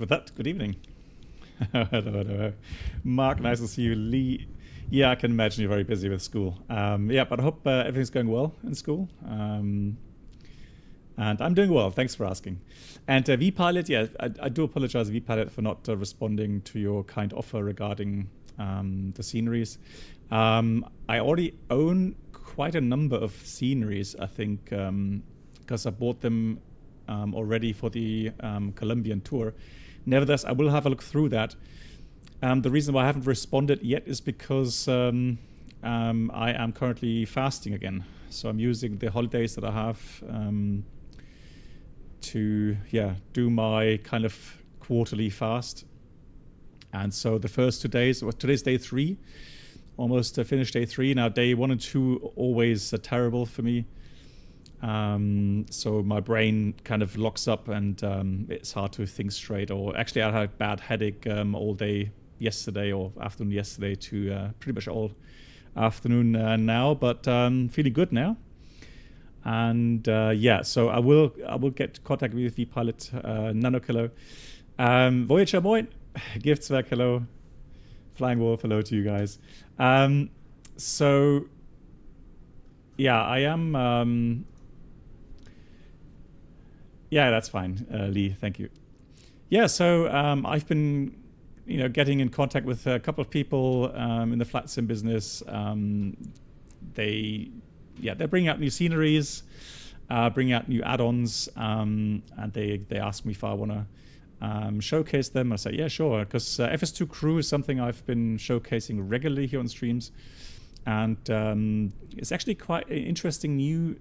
with that, good evening. hello. Mark, nice to see you. Lee, yeah, I can imagine you're very busy with school. Yeah, but I hope everything's going well in school. And I'm doing well, thanks for asking. And vPilot, yeah, I do apologize, vPilot, for not responding to your kind offer regarding the sceneries. I already own quite a number of sceneries, I think, because I bought them already for the Colombian tour. Nevertheless, I will have a look through that. The reason why I haven't responded yet is because I am currently fasting again. So I'm using the holidays that I have to do my kind of quarterly fast. And so the first 2 days, well, today's day 3, almost finished day 3. Now day 1 and 2 always terrible for me. So my brain kind of locks up and it's hard to think straight. Or actually, I had a bad headache all day yesterday or afternoon yesterday to pretty much all afternoon now, but feeling good now. And yeah, so I will get contact with vPilot, Nano Kilo, Voyager Moin, Giftswerk, hello, Flying Wolf, hello to you guys. So yeah, I am. Yeah, that's fine, Lee. Thank you. Yeah, so I've been, getting in contact with a couple of people in the flight sim business. They're bringing out new sceneries, bringing out new add-ons, and they asked me if I want to showcase them. I say, yeah, sure, because FS2Crew is something I've been showcasing regularly here on streams, and it's actually quite an interesting new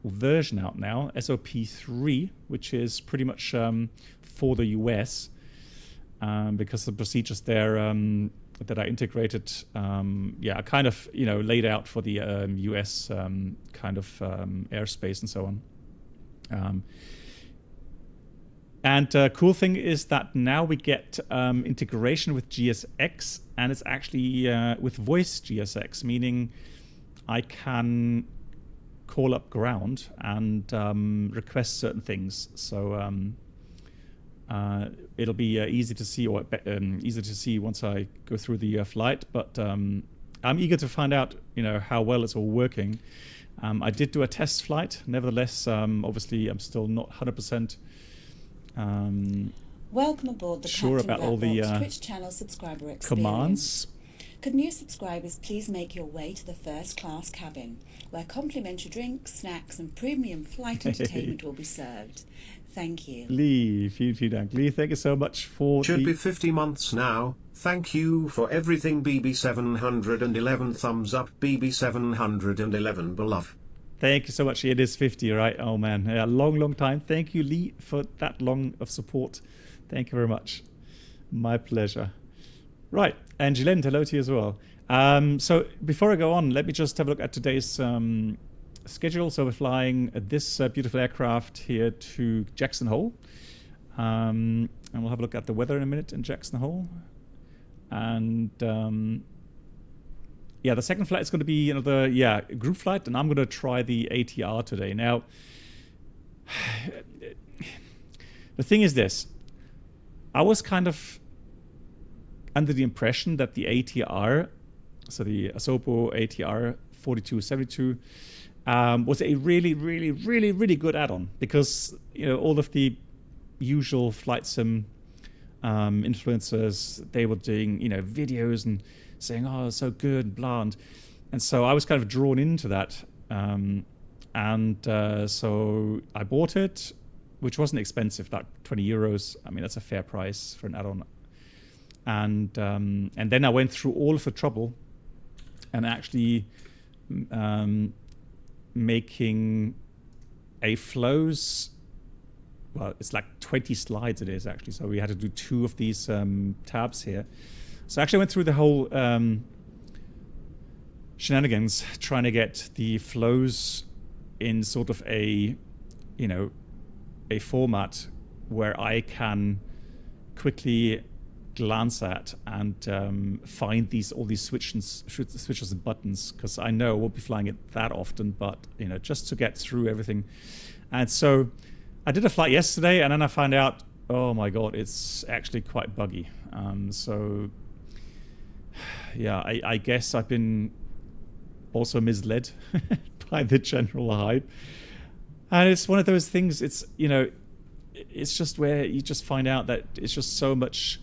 version out now, SOP 3, which is pretty much for the US, because the procedures there that are integrated, are kind of laid out for the US kind of airspace and so on. And cool thing is that now we get integration with GSX, and it's actually with voice GSX, meaning I can call up ground and request certain things. So it'll be easy to see, or easy to see once I go through the flight. But I'm eager to find out, how well it's all working. I did do a test flight. Nevertheless, obviously, I'm still not 100%. Welcome aboard the sure Captain about all the Twitch channel subscriber experience. commands. Could new subscribers please make your way to the first class cabin, where complimentary drinks, snacks and premium flight entertainment will be served. Thank you. Lee, vielen Dank. Lee, thank you so much for Should be 50 months now. Thank you for everything, BB711 thumbs up, BB711 beloved. Thank you so much. It is 50, right? Oh man, yeah, long time. Thank you, Lee, for that long of support. Thank you very much. My pleasure. Right, and Gillian, hello to you as well. So before I go on, let me just have a look at today's schedule. So we're flying this beautiful aircraft here to Jackson Hole. And we'll have a look at the weather in a minute in Jackson Hole. And yeah, the second flight is going to be another group flight, and I'm going to try the ATR today. Now, the thing is this. I was kind of under the impression that the ATR, so the Asopo ATR 4272, was a really good add-on, because all of the usual flight sim influencers, they were doing videos and saying, oh, it's so good and blah, and so I was kind of drawn into that, so I bought it, which wasn't expensive, like 20 euros. I mean, that's a fair price for an add-on. And then I went through all of the trouble and actually making a flows. Well, it's like 20 slides it is actually. So we had to do 2 of these tabs here. So I actually went through the whole shenanigans trying to get the flows in sort of a format where I can quickly glance at and find all these switches and buttons, because I know I won't be flying it that often, but just to get through everything. And so I did a flight yesterday, and then I found out oh my god, it's actually quite buggy. So yeah, I guess I've been also misled by the general hype. And it's one of those things, it's, you know, it's just where you just find out that it's just so much,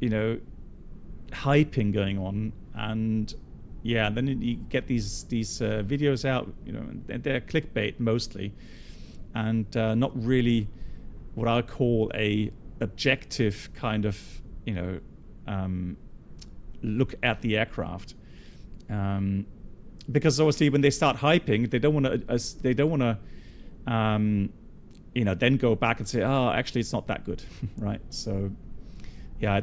you know, hyping going on. And yeah, then you get these videos out, you know, and they're clickbait mostly, and not really what I call a objective kind of, you know, look at the aircraft. Because obviously when they start hyping, they don't want to you know, then go back and say, oh, actually it's not that good, right? So yeah,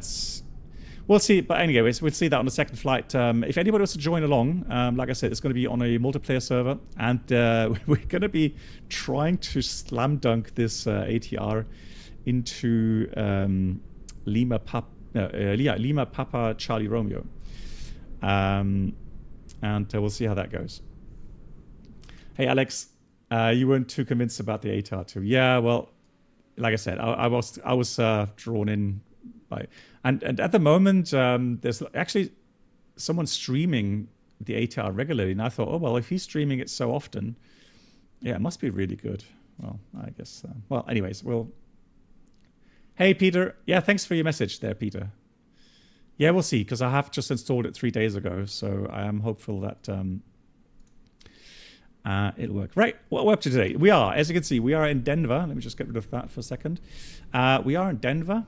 we'll see. But anyways, we'll see that on the second flight. If anybody wants to join along, like I said, it's going to be on a multiplayer server, and we're going to be trying to slam dunk this ATR into Lima Papa Charlie Romeo, and we'll see how that goes. Hey Alex, you weren't too convinced about the ATR too. Yeah, well, like I said, I was drawn in by, and at the moment there's actually someone streaming the ATR regularly, and I thought, oh well, if he's streaming it so often, yeah, it must be really good. Well, I guess. Well, anyways, hey Peter, yeah, thanks for your message there, Peter. Yeah, we'll see, because I have just installed it 3 days ago, so I am hopeful that it'll work. Right, what we're up to today? We are, as you can see, we are in Denver. Let me just get rid of that for a second. We are in Denver.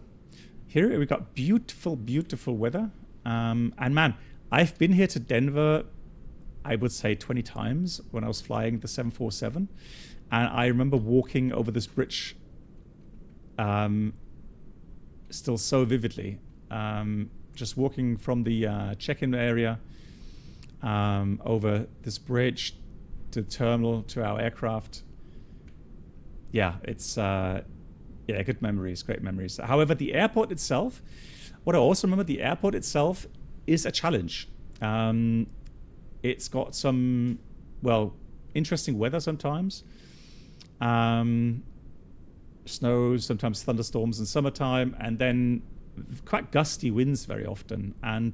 Here we've got beautiful, beautiful weather. And man, I've been here to Denver, I would say 20 times when I was flying the 747. And I remember walking over this bridge still so vividly. Just walking from the check-in area over this bridge to the terminal to our aircraft. Yeah, it's yeah, good memories, great memories. However, the airport itself, what I also remember, the airport itself is a challenge. It's got some, well, interesting weather sometimes. Snows, sometimes thunderstorms in summertime, and then quite gusty winds very often. And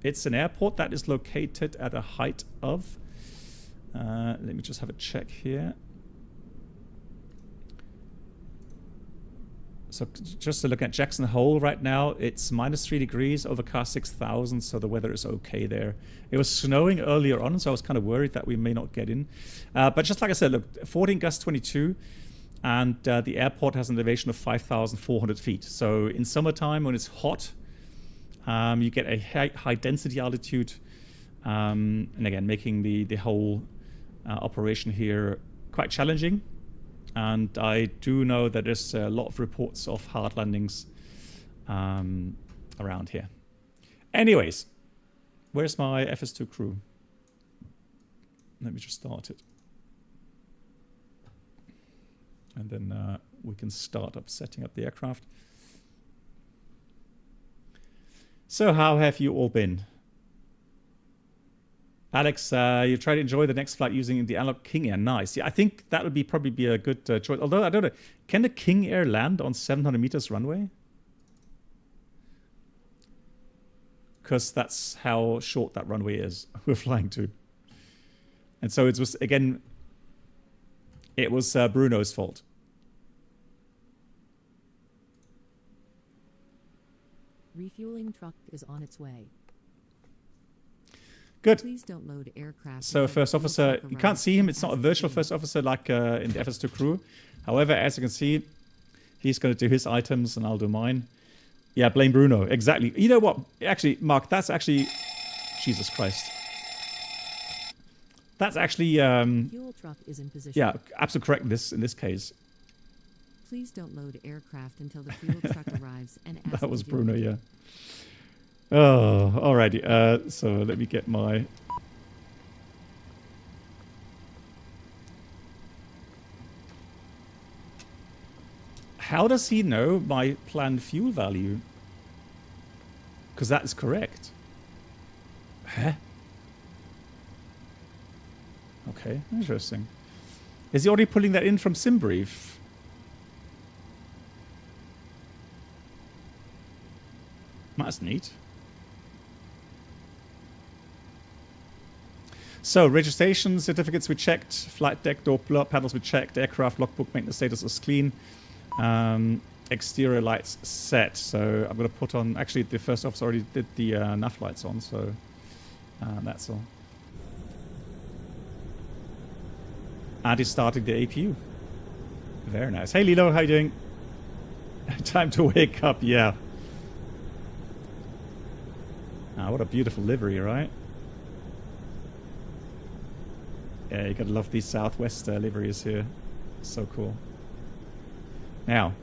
it's an airport that is located at a height of, let me just have a check here. So just to look at Jackson Hole right now, it's -3 degrees, overcast 6,000, so the weather is okay there. It was snowing earlier on, so I was kind of worried that we may not get in. But just like I said, look, 14 gust 22, and the airport has an elevation of 5,400 feet. So in summertime, when it's hot, you get a high density altitude, and again, making the whole operation here quite challenging. And I do know that there's a lot of reports of hard landings around here. Anyways, where's my FS2Crew? Let me just start it. And then we can start up setting up the aircraft. So how have you all been? Alex, you try to enjoy the next flight using the analog King Air. Nice. Yeah, I think that would probably be a good choice. Although, I don't know, can the King Air land on 700 meters runway? Because that's how short that runway is we're flying to. And so it was, again, it was Bruno's fault. Refueling truck is on its way. Good. Please don't load aircraft. So first officer, you can't see him. It's not a virtual first officer like in the FS2Crew. However, as you can see, he's going to do his items and I'll do mine. Yeah, blame Bruno. Exactly. You know what? Actually, Mark, that's actually... Jesus Christ. That's actually... Fuel truck is in position. Yeah, absolutely correct in this case. Please don't load aircraft until the fuel truck arrives and ask. That was Bruno, yeah. Oh, alrighty. So let me get my... How does he know my planned fuel value? Because that is correct. Huh? Okay, interesting. Is he already pulling that in from SimBrief? That's neat. So, registration certificates we checked, flight deck door pull-up panels we checked, aircraft logbook maintenance status is clean, exterior lights set. So I'm going to put on, actually the first officer already did the nav lights on, so that's all. And he's starting the APU. Very nice. Hey Lilo, how you doing? Time to wake up, yeah. Ah, what a beautiful livery, right? Yeah, you gotta love these Southwest liveries here. So cool. Now,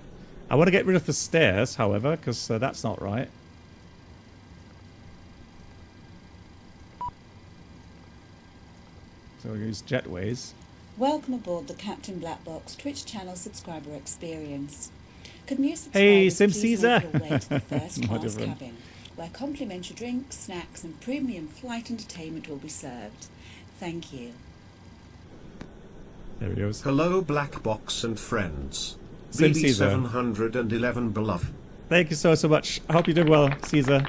I want to get rid of the stairs, however, because that's not right. So we'll use jetways. Welcome aboard the Captain Black Box Twitch channel subscriber experience. Could new Hey, subscribers Sim please Caesar. make your way to the first No class different. cabin, where complimentary drinks, snacks and premium flight entertainment will be served. Thank you. There he goes. Hello Black Box and friends. Sim Caesar. BB711 beloved. Thank you so much. I hope you're doing well, Caesar.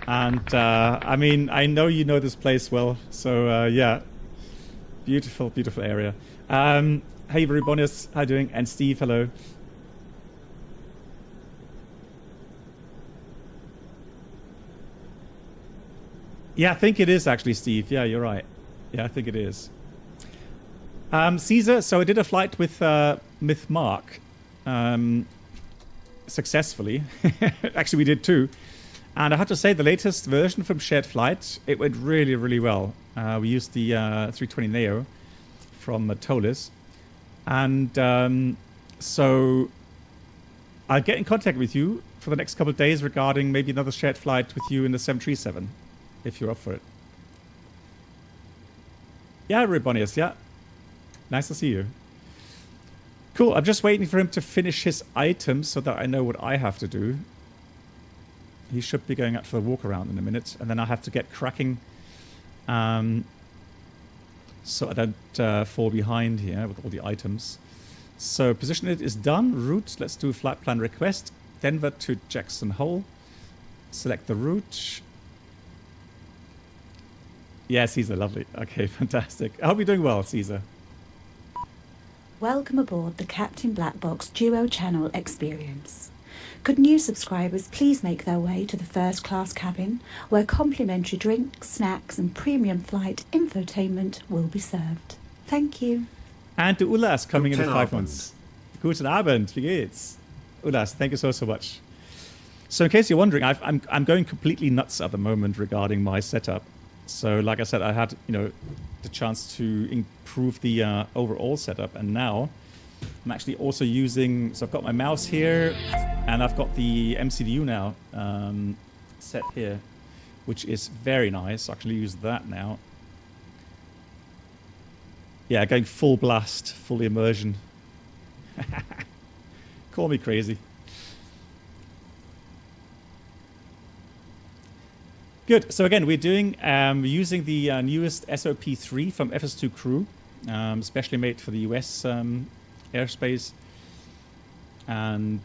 And, I mean, I know you know this place well, so, yeah. Beautiful, beautiful area. Hey, Rubonius, how you doing? And Steve, hello. Yeah, I think it is actually, Steve. Yeah, you're right. Yeah, I think it is. Caesar, so I did a flight with Mark successfully. Actually, we did too. And I have to say, the latest version from Shared Flight, it went really, really well. We used the 320neo from Tolis. And so I'll get in contact with you for the next couple of days regarding maybe another shared flight with you in the 737, if you're up for it. Yeah, Ribonius, yeah. Nice to see you. Cool, I'm just waiting for him to finish his items so that I know what I have to do. He should be going out for a walk around in a minute, and then I have to get cracking so I don't fall behind here with all the items. So position it is done. Route, let's do flight plan request. Denver to Jackson Hole. Select the route. Yeah, Caesar, lovely. Okay, fantastic. I hope you're doing well, Caesar. Welcome aboard the Captain Black Box Duo Channel experience. Could new subscribers please make their way to the first class cabin, where complimentary drinks, snacks and premium flight infotainment will be served. Thank you. And to Ulas coming in Guten with 5 Abend. months. Guten Abend, wie geht's? Ulas, thank you so much. So in case you're wondering, I'm going completely nuts at the moment regarding my setup. So like I said, I had the chance to improve the overall setup, and now I'm actually also using, so I've got my mouse here and I've got the MCDU now set here, which is very nice. I actually use that now. Yeah, going full blast, full immersion. Call me crazy. Good. So again, we're doing using the newest SOP 3 from FS2Crew, specially made for the US airspace, and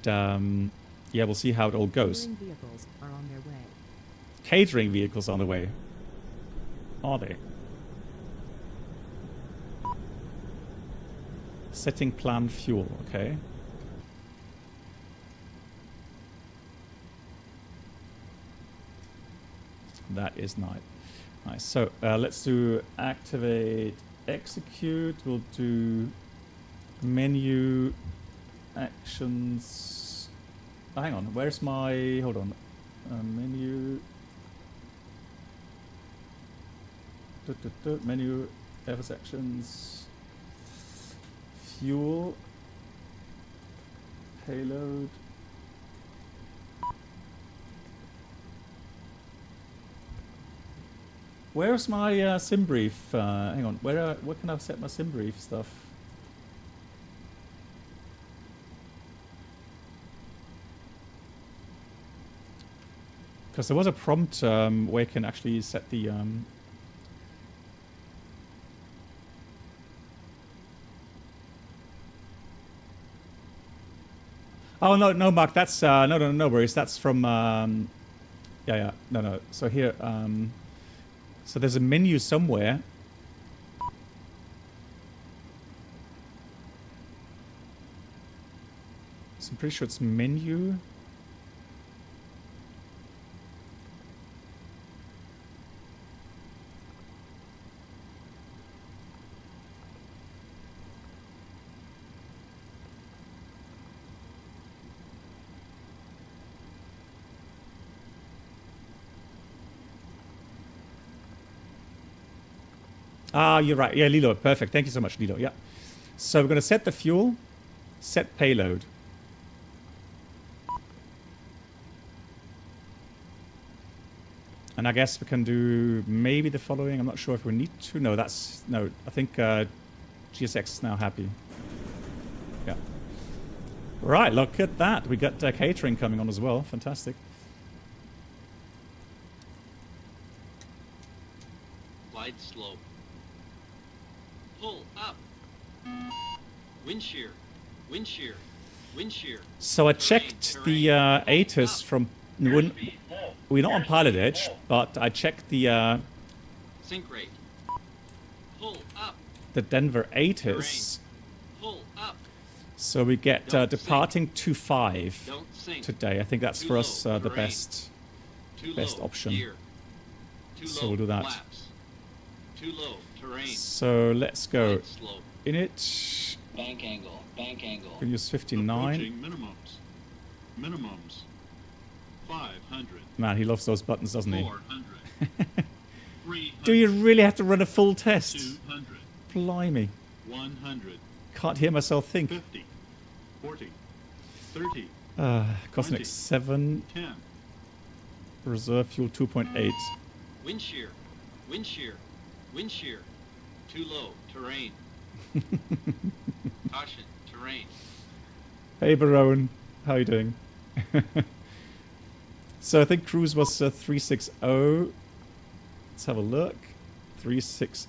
yeah, we'll see how it all goes. Catering vehicles are on their way. Catering vehicles on the way. Are they? Setting plan fuel. Okay. That is nice. Nice. So let's do activate, execute. We'll do menu actions. Oh, hang on. Where's my? Hold on. Menu. Menu. FS actions. Fuel. Payload. Where's my sim brief? Hang on, where can I set my sim brief stuff? Because there was a prompt where you can actually set the Oh no, no, Mark. That's no worries. That's from yeah, no. So here, so there's a menu somewhere. So I'm pretty sure it's menu. Ah, you're right. Yeah, Lilo. Perfect. Thank you so much, Lilo. Yeah. So we're going to set the fuel, set payload. And I guess we can do maybe the following. I'm not sure if we need to. No, that's... No, I think GSX is now happy. Yeah. Right, look at that. We got catering coming on as well. Fantastic. Glide slope. Pull up. Wind shear. Wind shear. Wind shear. So I checked the ATIS from... We're not on pilot edge, but I checked the Sink rate. Pull up. the Denver ATIS. Pull up. So we get departing 2-5 Don't sink. today. I think that's Too for us low, the terrain. best Too best low, option. gear. Too So low, we'll do that. flaps. Too low, terrain. So let's go. Glide slope. In it, Bank angle. Bank angle. we can use 59. Approaching minimums. Minimums. 500. Man, he loves those buttons, doesn't he? 400. 300. Do you really have to run a full test? 200. Blimey. 100. Can't hear myself think. 50. 40. 30. Cosmic 20. 7, 10. reserve fuel 2.8. Wind shear. Wind shear. Wind shear. Too low, terrain. Caution, terrain. Hey, Barone. How you doing? So I think cruise was 360. Let's have a look. 360.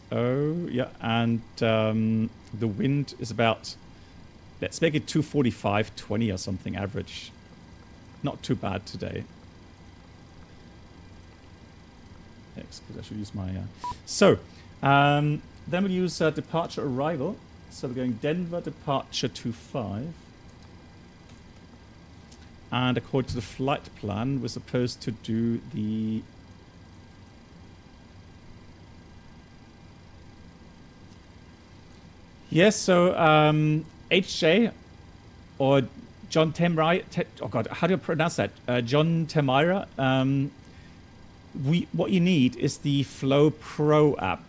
Yeah, and the wind is about... Let's make it 245.20 or something average. Not too bad today. Because I should use my... So, then we'll use departure arrival. So we're going Denver departure 25. And according to the flight plan, we're supposed to do the... Yes, so HJ or John Temrai... oh God, how do you pronounce that? John Temira. What you need is the Flow Pro app.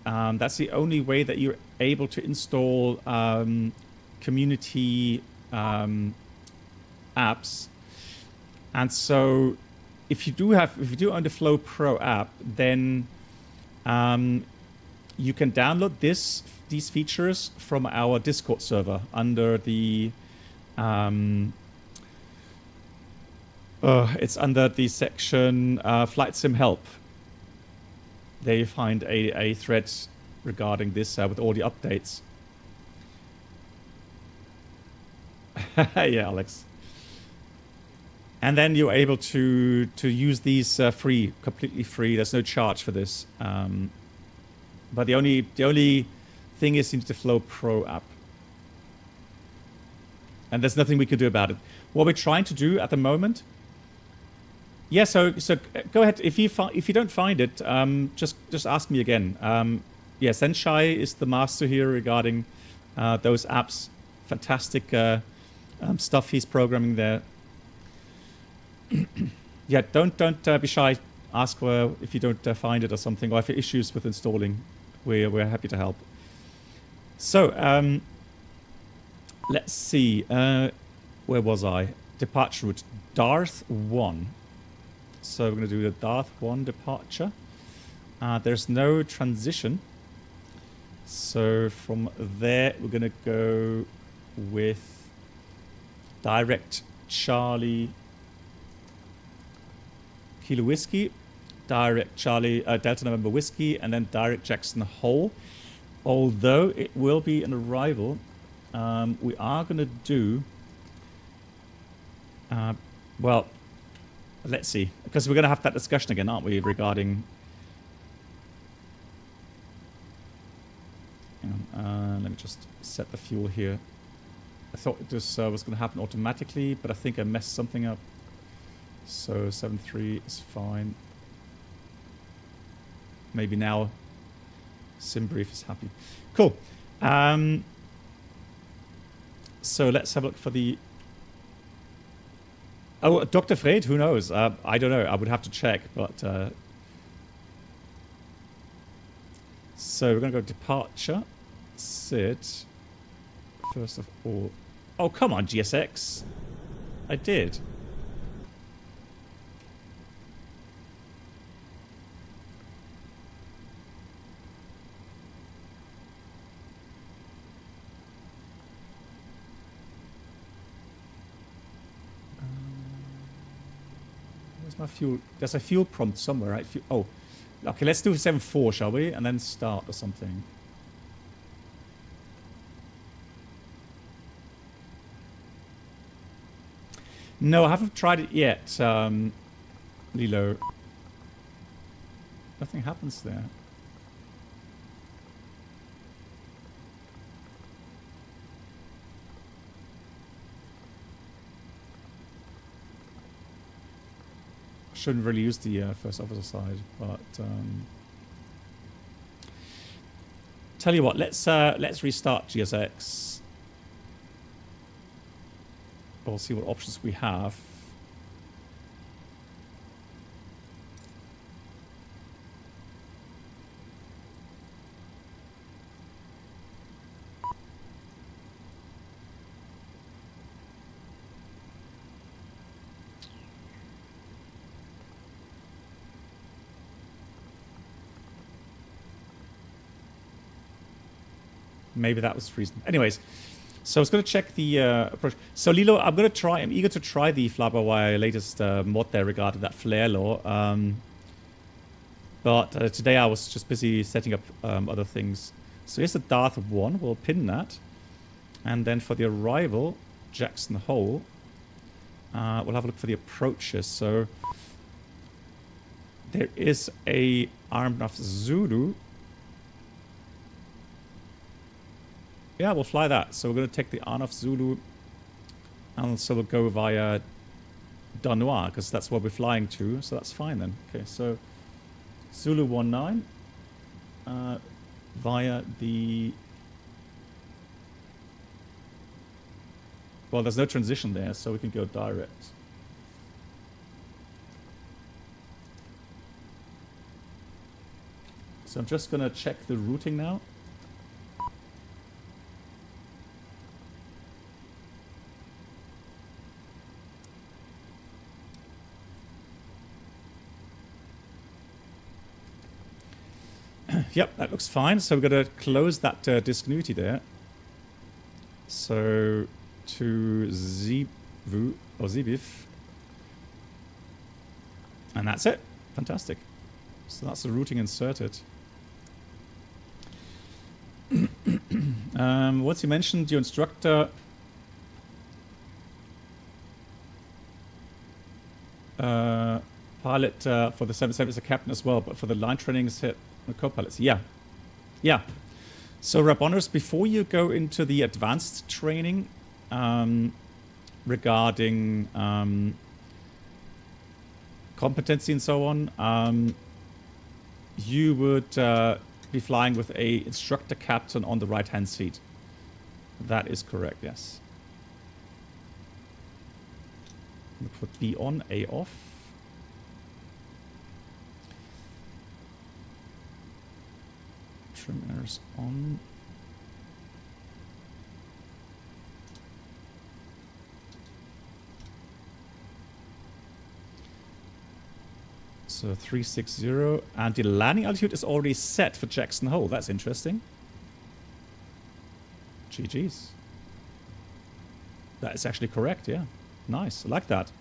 That's the only way that you're able to install community apps. And so if you do own the Flow Pro app, then you can download these features from our Discord server under the it's under the section Flight Sim Help. There you find a thread regarding this with all the updates. Yeah, Alex. And then you're able to use these free, completely free. There's no charge for this. But the only thing is into the Flow Pro app. And there's nothing we could do about it. What we're trying to do at the moment... Yeah, so go ahead. If you don't find it, just ask me again. Yeah, Senshai is the master here regarding those apps. Fantastic stuff he's programming there. Yeah, don't be shy. Ask if you don't find it or something, or if you have issues with installing. We're happy to help. So let's see. Where was I? Departure route Darth 1. So we're going to do the Darth 1 departure. There's no transition. So from there, we're going to go with direct Charlie Kilo Whiskey, direct Charlie Delta November Whiskey, and then direct Jackson Hole. Although it will be an arrival, we are going to do Well, let's see. Because we're going to have that discussion again, aren't we, regarding... let me just set the fuel here. I thought this was going to happen automatically, but I think I messed something up. So 7.3 is fine. Maybe now SimBrief is happy. Cool. So let's have a look for the... Oh, Dr. Fred, who knows? I don't know. I would have to check, but... So we're going to go departure. Sit. First of all... Oh, come on, GSX. I did. Where's my fuel? There's a fuel prompt somewhere, right? Oh, okay, let's do 7.4, shall we? And then start or something. No, I haven't tried it yet, Lilo. Nothing happens there. Shouldn't really use the first officer side, but tell you what, let's restart GSX. We'll see what options we have. Maybe that was the reason. Anyways. So I was going to check the approach. So Lilo, I'm eager to try the Fly-by-Wire latest mod there regarding that flare law. But today I was just busy setting up other things. So here's the Darth 1. We'll pin that. And then for the arrival, Jackson Hole, we'll have a look for the approaches. So there is a armed enough Zulu. Yeah, we'll fly that. So we're going to take the Arnaf Zulu, and so we'll go via Danois, because that's where we're flying to. So that's fine then. Okay, so Zulu 19 via the... Well, there's no transition there, so we can go direct. So I'm just going to check the routing now. Yep, that looks fine. So we're going to close that discontinuity there. So to Zivu or Zibif. And that's it. Fantastic. So that's the routing inserted. Once you mentioned your instructor pilot for the 777 is a captain as well, but for the line training is hit. The co-pilots, yeah. Yeah. So Raboners, before you go into the advanced training regarding competency and so on, you would be flying with a instructor captain on the right-hand seat. That is correct, yes. We'll put B on, A off. Trim errors on. So 360, and the landing altitude is already set for Jackson Hole. That's interesting. GG's. That is actually correct, yeah. Nice, I like that.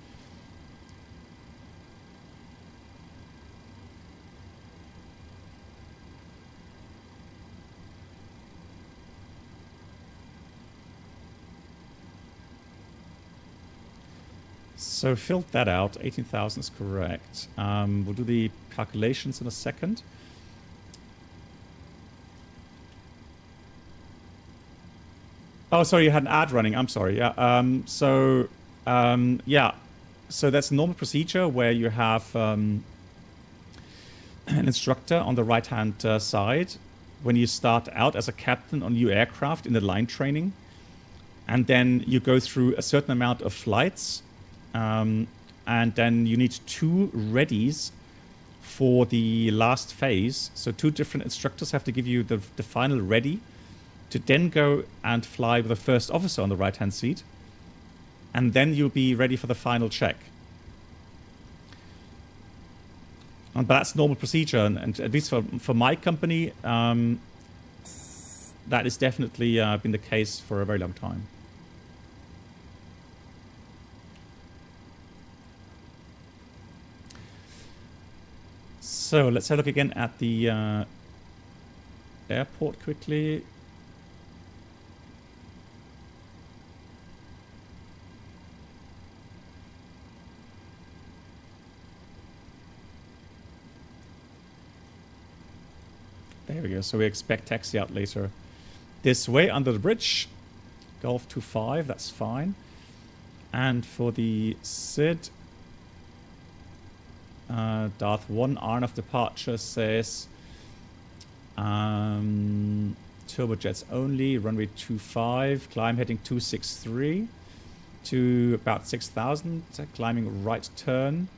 So filled that out. 18,000 is correct. We'll do the calculations in a second. Oh, sorry, you had an ad running. I'm sorry. Yeah. Yeah. So that's a normal procedure where you have an instructor on the right-hand side when you start out as a captain on new aircraft in the line training. And then you go through a certain amount of flights. And then you need 2 readies for the last phase. So 2 different instructors have to give you the final ready to then go and fly with the first officer on the right-hand seat. And then you'll be ready for the final check. But that's normal procedure. And at least for my company, that has definitely been the case for a very long time. So let's have a look again at the airport quickly. There we go. So we expect taxi out later this way under the bridge. Golf 25, that's fine. And for the SID, Darth 1 RNF departure says turbojets only, runway 25, climb heading 263 to about 6,000, climbing right turn.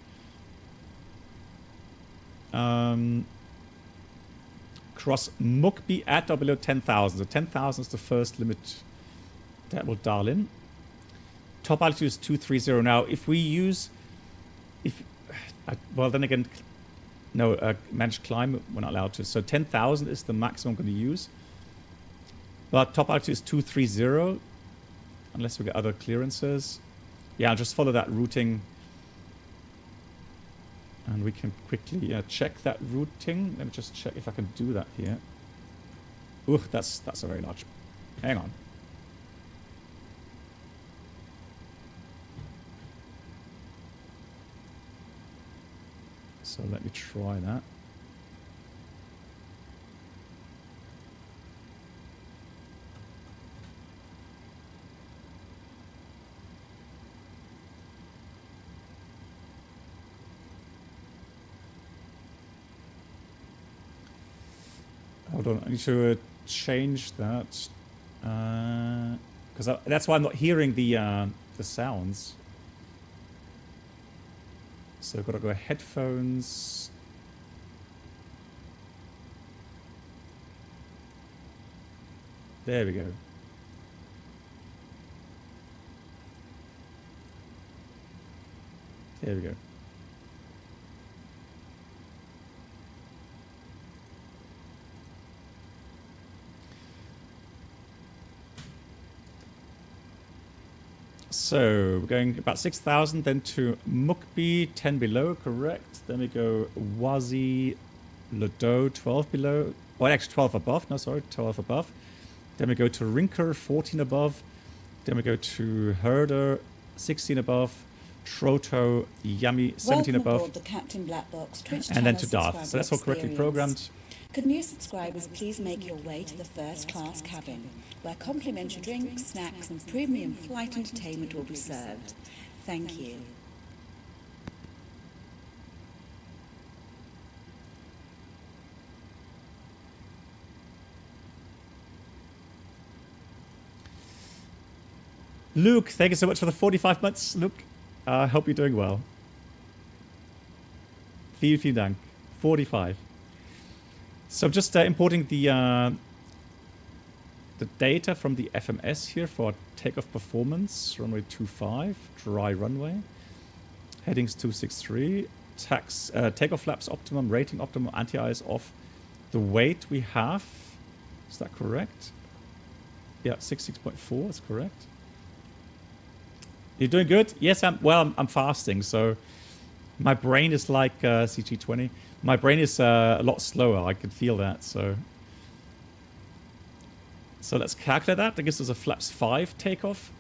Cross Mukby at or below 10,000. So 10,000 is the first limit that will dial in. Top altitude is 230. Now, if we use... well, then again, no, managed climb, we're not allowed to. So 10,000 is the maximum I'm going to use. But top altitude is 230, unless we get other clearances. Yeah, I'll just follow that routing. And we can quickly check that routing. Let me just check if I can do that here. Ooh, that's a very large... Hang on. So let me try that. Hold on, I need to change that because that's why I'm not hearing the sounds. So I've got to go headphones. There we go. There we go. So we're going about 6,000, then to Mukby, 10 below, correct. Then we go Wazi, Ledo, 12 below. Well, actually 12 above. No, sorry, 12 above. Then we go to Rinker, 14 above. Then we go to Herder, 16 above. Troto, Yummy, 17 Welcome above. aboard the Captain Black Box Twitch And then to channel Darth. So that's all correctly programmed. Could new subscribers please make your way to the first class cabin, where complimentary drinks, snacks and premium flight entertainment will be served. Thank you. Luke, thank you so much for the 45 months, Luke. I hope you're doing well. Vielen Dank. 45. So I'm just importing the data from the FMS here for takeoff performance. Runway 25, dry runway. Headings 263. Takeoff flaps optimum, rating optimum, anti-ice off. The weight we have, is that correct? Yeah, 66.4 is correct. You're doing good? Yes, I'm fasting, so my brain is like CG20. My brain is a lot slower. I can feel that. So let's calculate that. That gives us a flaps 5 takeoff,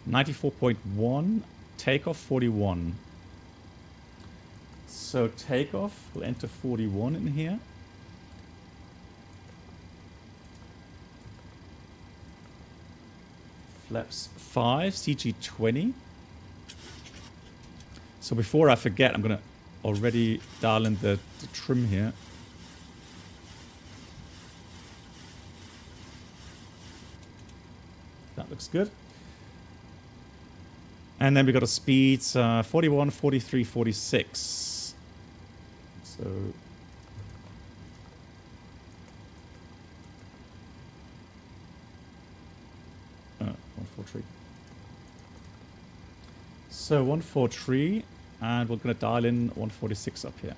94.1, takeoff 41. So takeoff will enter 41 in here. Flaps 5, CG 20. So before I forget, I'm going to already dial in the trim here. That looks good. And then we got a speeds 41, 43, 46. So oh, 143. So 143, and we're going to dial in 146 up here.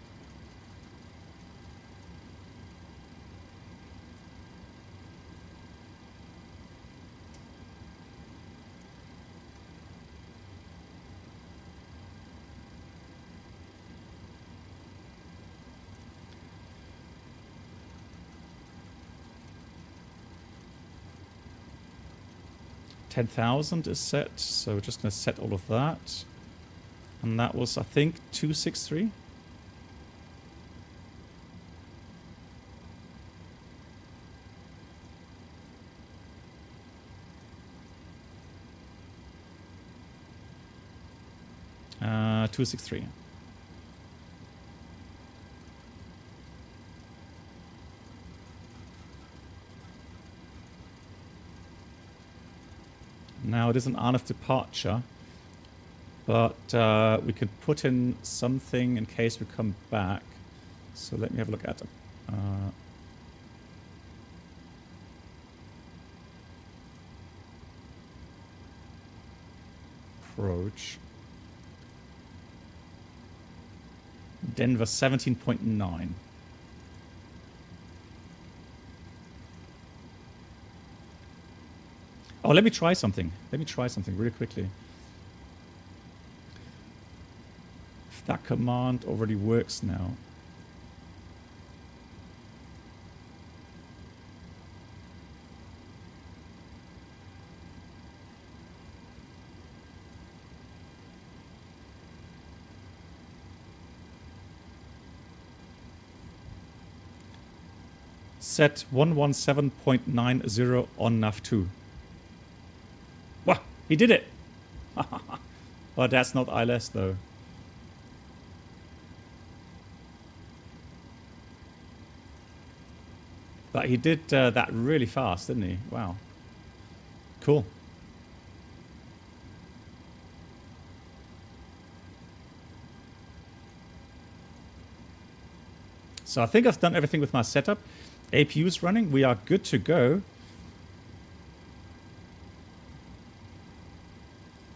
$10,000 is set, so we're just going to set all of that. And that was, I think, 263. Uh, 263. Now it is an RNF departure, but we could put in something in case we come back. So let me have a look at it. Approach. Denver 17.9. Oh, let me try something. Let me try something really quickly. If that command already works now. Set 117.90 on nav2. Wow, he did it! But that's not ILS though. But he did that really fast, didn't he? Wow. Cool. So I think I've done everything with my setup. APU is running. We are good to go.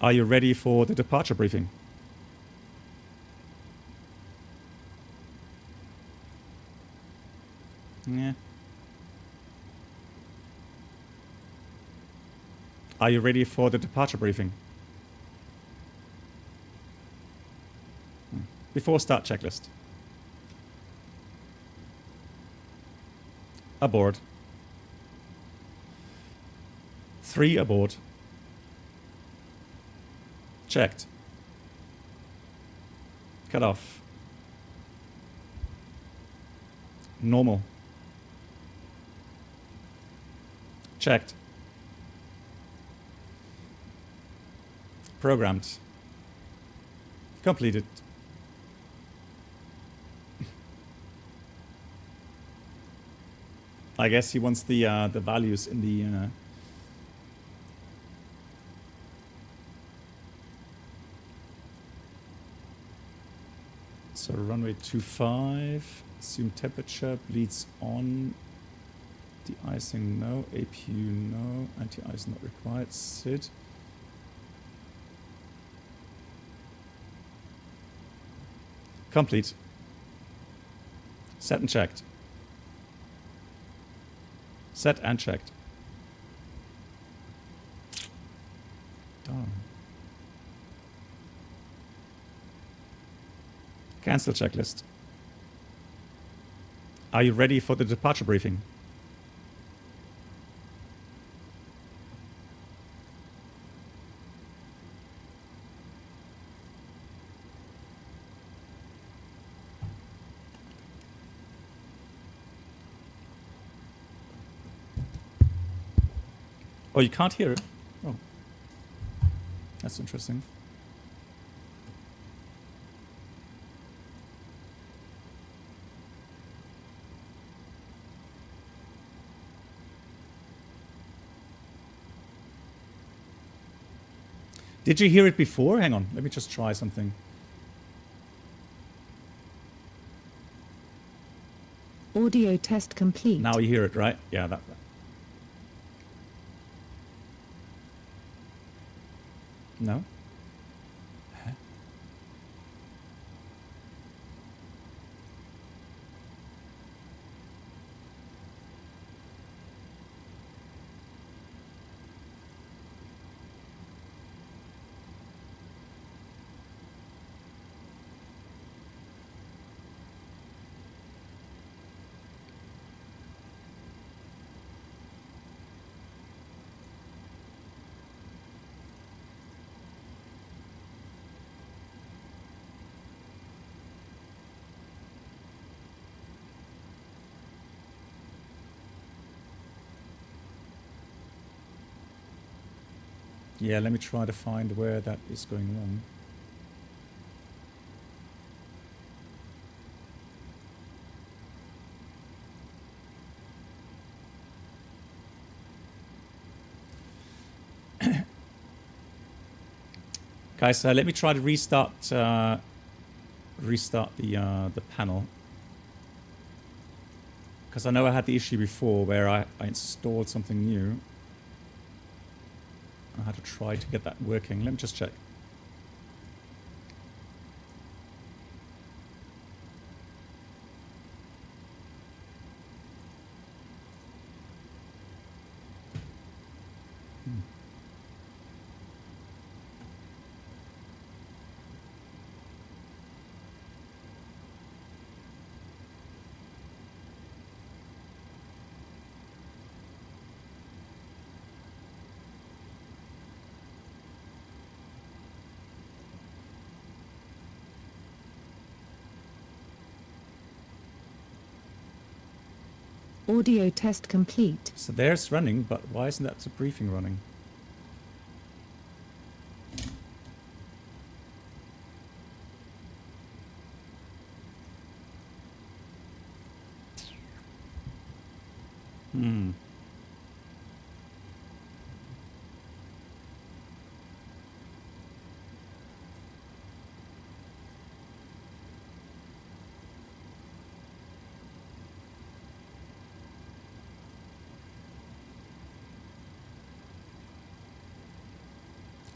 Are you ready for the departure briefing? Yeah. Are you ready for the departure briefing? Before start checklist. Aboard. 3 aboard. Checked. Cut off. Normal. Checked. Programmed. Completed. I guess he wants the values in the so runway 25, assume temperature, bleeds on, de-icing no, APU no, anti-ice not required, SID. Complete. Set and checked. Set and checked. Darn. Cancel checklist. Are you ready for the departure briefing? Oh, you can't hear it? Oh. That's interesting. Did you hear it before? Hang on, let me just try something. Audio test complete. Now you hear it, right? Yeah, that. No? Huh? Yeah, let me try to find where that is going wrong. Guys, let me try to restart the panel, because I know I had the issue before where I installed something new. I had to try to get that working. Let me just check. Audio test complete. So there's running, but why isn't that briefing running?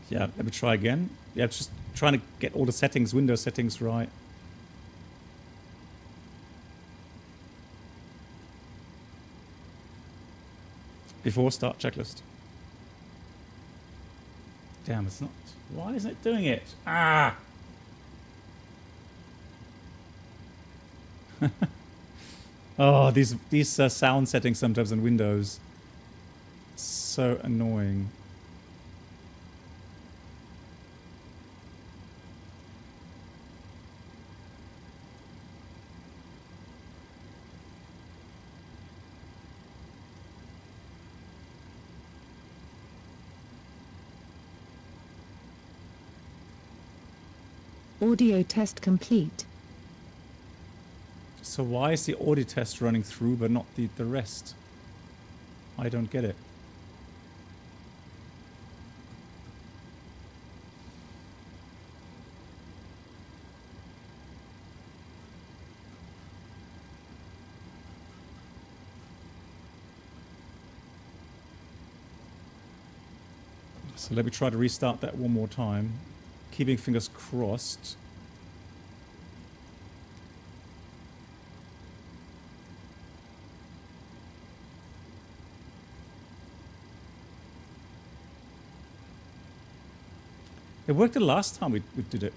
Yeah, let me try again. Yeah, just trying to get all the settings, Windows settings right. Before start checklist. Damn, it's not. Why isn't it doing it? Ah! Oh, these sound settings sometimes in Windows. So annoying. Audio test complete. So why is the audio test running through but not the rest? I don't get it. So let me try to restart that one more time. Keeping fingers crossed. It worked the last time we did it.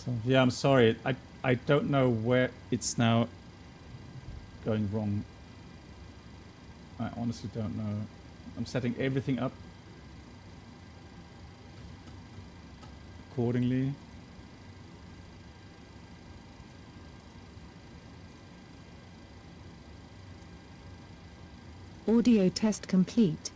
So, yeah, I'm sorry. I don't know where it's now going wrong. I honestly don't know. I'm setting everything up accordingly. Audio test complete.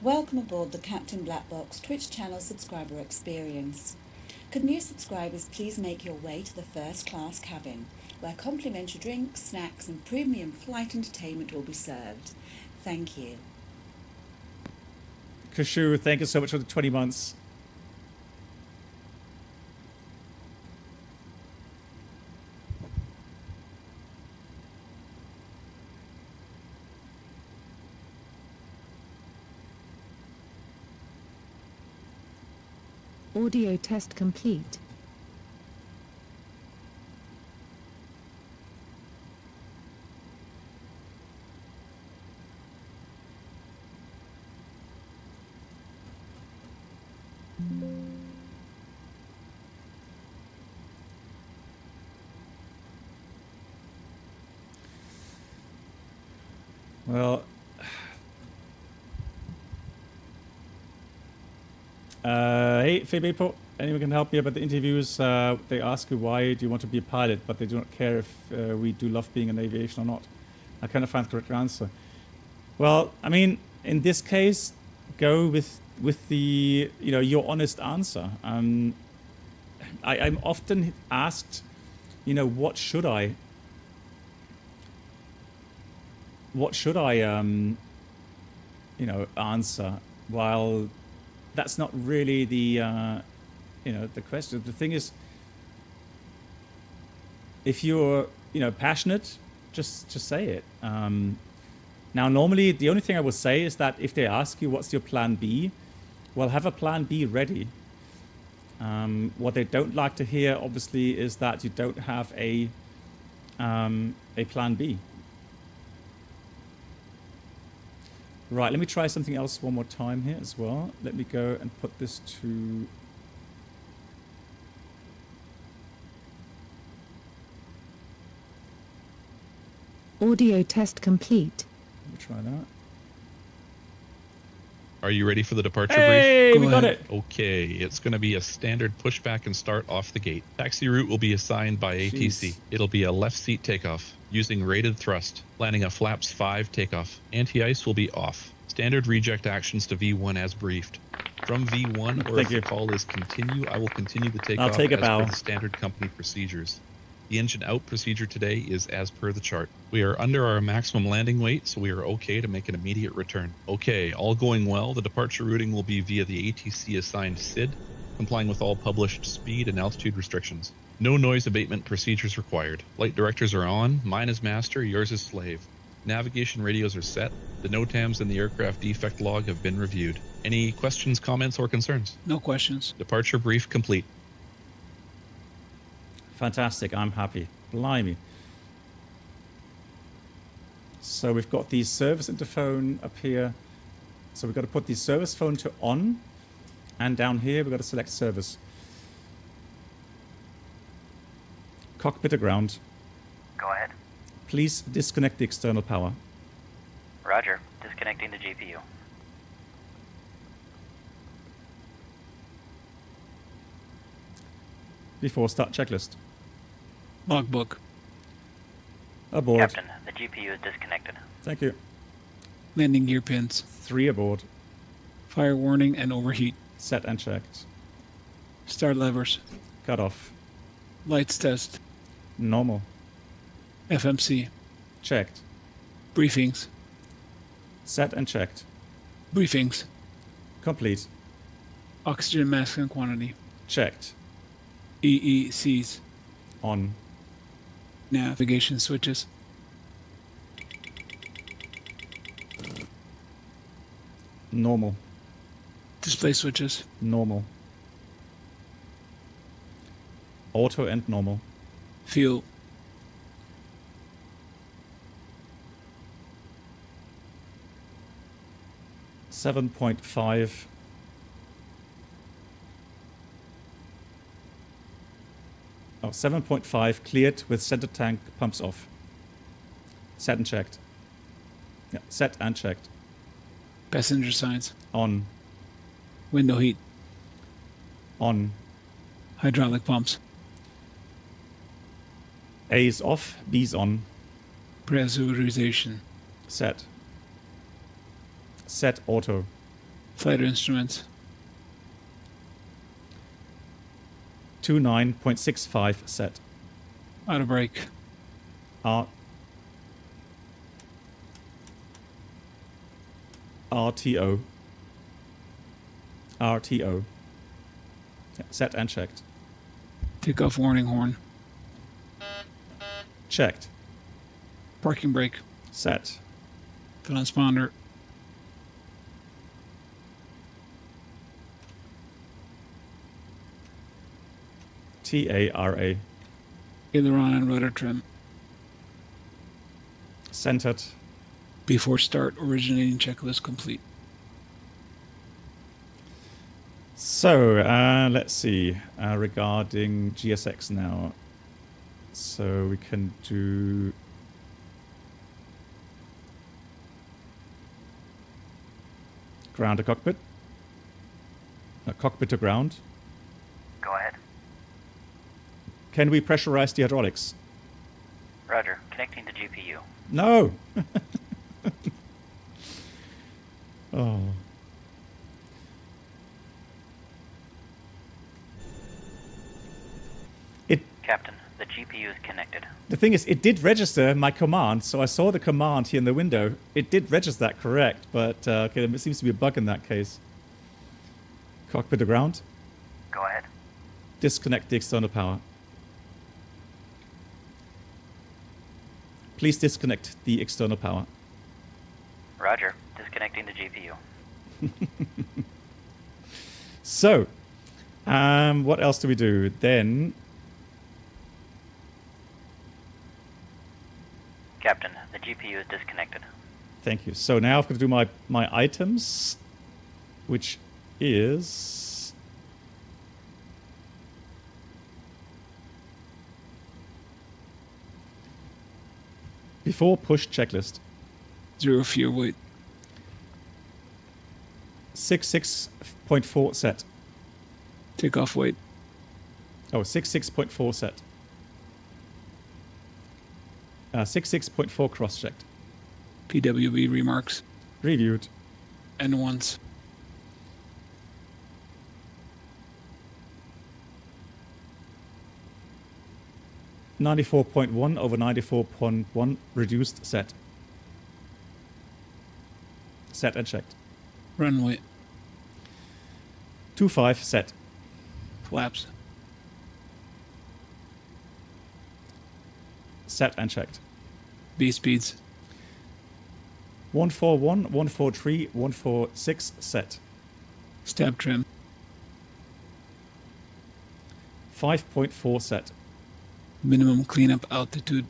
Welcome aboard the Captain Black Box Twitch channel subscriber experience. Could new subscribers please make your way to the first class cabin, where complimentary drinks, snacks and premium flight entertainment will be served. Thank you. Kashu, thank you so much for the 20 months. Audio test complete. Well, hey, people, anyone can help me about the interviews? They ask you why do you want to be a pilot, but they do not care if we do love being in aviation or not. I kind of find the correct answer. Well, I mean, in this case, go with the your honest answer. I'm often asked, what should I answer, while that's not really the the question. The thing is, if you're passionate, just say it. Now normally the only thing I would say is that if they ask you what's your plan B, well, have a plan B ready. What they don't like to hear obviously is that you don't have a plan B. Right, let me try something else one more time here as well. Let me go and put this to... Audio test complete. Let me try that. Are you ready for the departure Hey, brief? we got it. Okay, it's going to be a standard pushback and start off the gate. Taxi route will be assigned by ATC. Jeez. It'll be a left seat takeoff using rated thrust, landing a flaps 5 takeoff. Anti-ice will be off. Standard reject actions to V1 as briefed. From V1, or if the call is continue, I will continue the takeoff I'll take a as bow. per the standard company procedures. The engine out procedure today is as per the chart. We are under our maximum landing weight, so we are okay to make an immediate return. Okay, all going well, the departure routing will be via the ATC assigned SID, complying with all published speed and altitude restrictions. No noise abatement procedures required. Flight directors are on, mine is master, yours is slave. Navigation radios are set. The NOTAMs in the aircraft defect log have been reviewed. Any questions, comments, or concerns? No questions. Departure brief complete. Fantastic, I'm happy. Blimey. So we've got the service interphone up here. So we've got to put the service phone to on. And down here we've got to select service. Cockpit to ground. Go ahead. Please disconnect the external power. Roger. Disconnecting the GPU. Before start checklist. Logbook. Aboard. Captain, the GPU is disconnected. Thank you. Landing gear pins. 3 aboard. Fire warning and overheat. Set and checked. Start levers. Cut off. Lights test. Normal. FMC. Checked. Briefings. Set and checked. Briefings. Complete. Oxygen mask and quantity. Checked. EECs. On. Navigation switches. Normal. Display switches. Normal. Auto and normal. Fuel. $7.5. Oh, 7.5 cleared with center tank pumps off. Set and checked. Yeah, set and checked. Passenger signs. On. Window heat. On. Hydraulic pumps. A is off, B's on. Pressurization. Set. Set auto. Flight instruments. 29.65 set. Auto brake. RTO. RTO. Yeah, set and checked. Takeoff warning horn. Checked. Parking brake. Set. Transponder. TARA. Aileron and rudder trim. Centered. Before start, originating checklist complete. So, let's see. Regarding GSX now. So we can do... ground to cockpit. Cockpit to ground. Go ahead. Can we pressurize the hydraulics? Roger. Connecting to GPU. No! Oh. Captain, the GPU is connected. The thing is, it did register my command, so I saw the command here in the window. It did register that correct, but okay, there seems to be a bug in that case. Cockpit to ground. Go ahead. Disconnect the external power. Please disconnect the external power. Roger. Disconnecting the GPU. So, what else do we do? Then... Captain, the GPU is disconnected. Thank you. So now I've got to do my items, which is... before push checklist. 0 fuel weight. 66.4 set. Takeoff weight. Oh, 66.4 set. 66.4 cross-checked. PWB remarks. Reviewed. N1s. (94.1 over 94.1) reduced set. Set and checked. Runway. 25 set. Flaps. Set and checked. B speeds. 141, 143, 146 set. Stab trim. 5.4 set. Minimum cleanup altitude.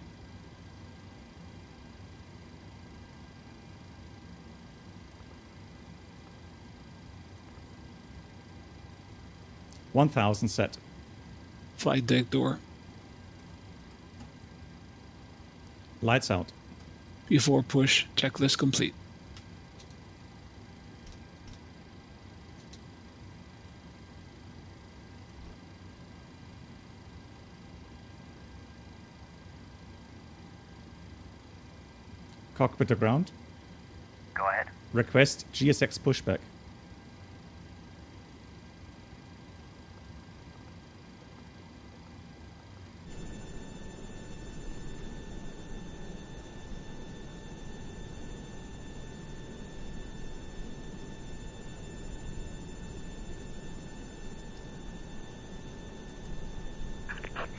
$1,000 set. Flight deck door. Lights out. Before push, checklist complete. Cockpit to ground. Go ahead. Request GSX pushback.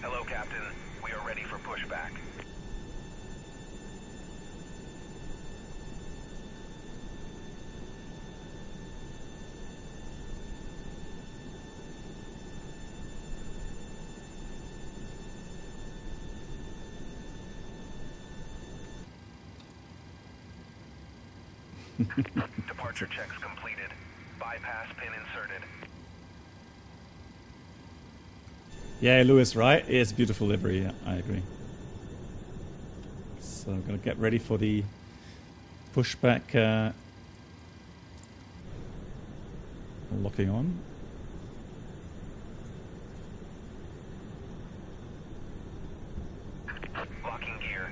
Hello, Captain. pushback. Departure checks completed. Bypass pin inserted. Yeah, Lewis, right? It's a beautiful livery. Yeah, I agree. So I'm going to get ready for the pushback locking on. Locking gear.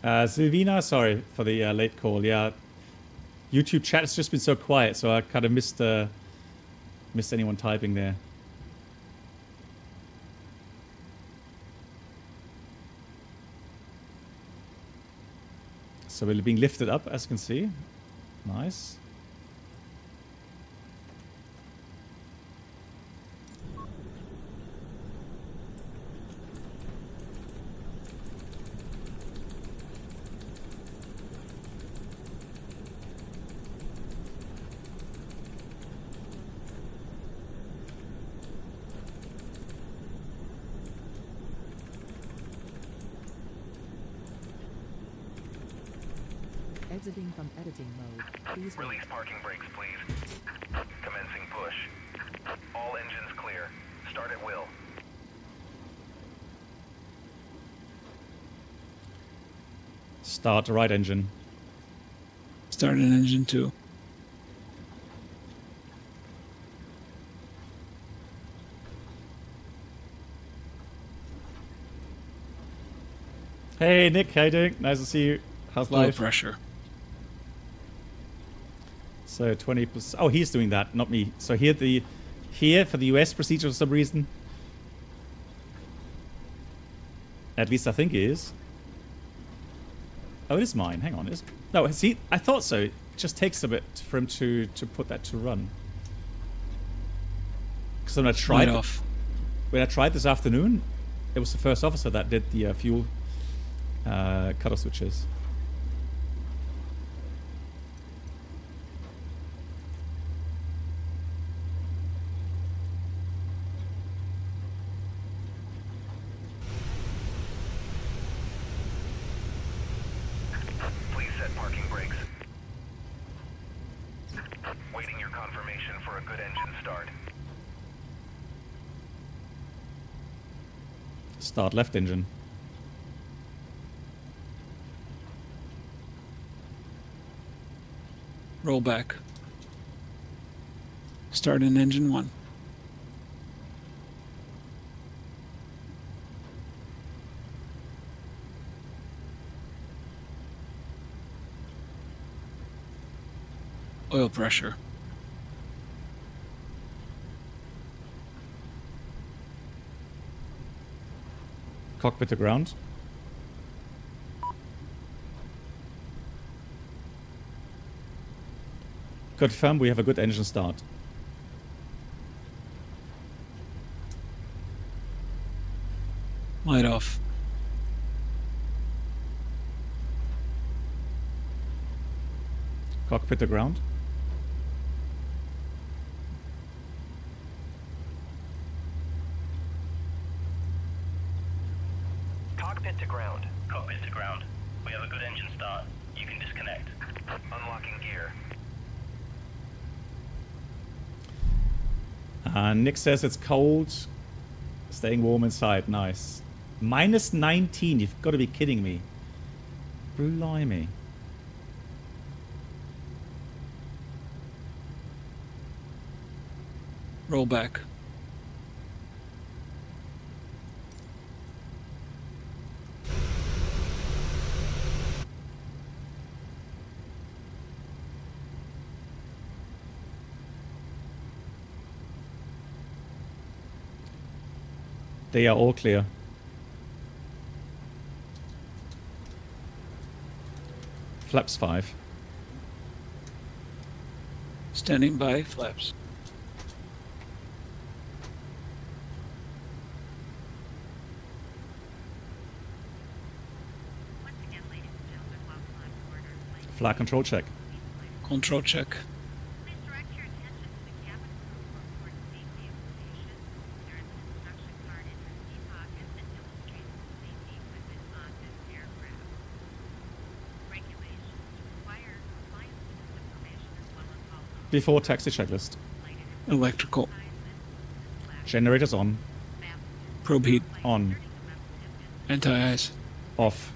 Silvina, sorry for the late call. Yeah, YouTube chat has just been so quiet, so I kind of missed anyone typing there. So we're being lifted up, as you can see. Nice. Exiting from editing mode. Please Release parking brakes, please. Commencing push. All engines clear. Start at will. Start right engine. Start an engine 2. Hey Nick, how you doing? Nice to see you. How's Low life? pressure. So 20%. Oh, he's doing that, not me. So here for the US procedure for some reason. At least I think it is. Oh, it is mine. Hang on. No, see, I thought so. It just takes a bit for him to put that to run. Because when I tried this afternoon, it was the first officer that did the fuel cutoff switches. Please set parking brakes. Waiting your confirmation for a good engine start. Start left engine. Roll back. Start an engine 1. Oil pressure. Cockpit to ground. Confirm we have a good engine start. Light off. Cockpit to ground. Cockpit to ground. Cockpit to ground. We have a good engine start. You can disconnect. Unlocking gear. Nick says it's cold. Staying warm inside. Nice. Minus 19. You've got to be kidding me. Blimey. Roll back. They are all clear. Flaps 5. Standing by, flaps. Flight control check. Control check. Before taxi checklist. Electrical. Generators on. Probe heat. On. Anti-ice. Off.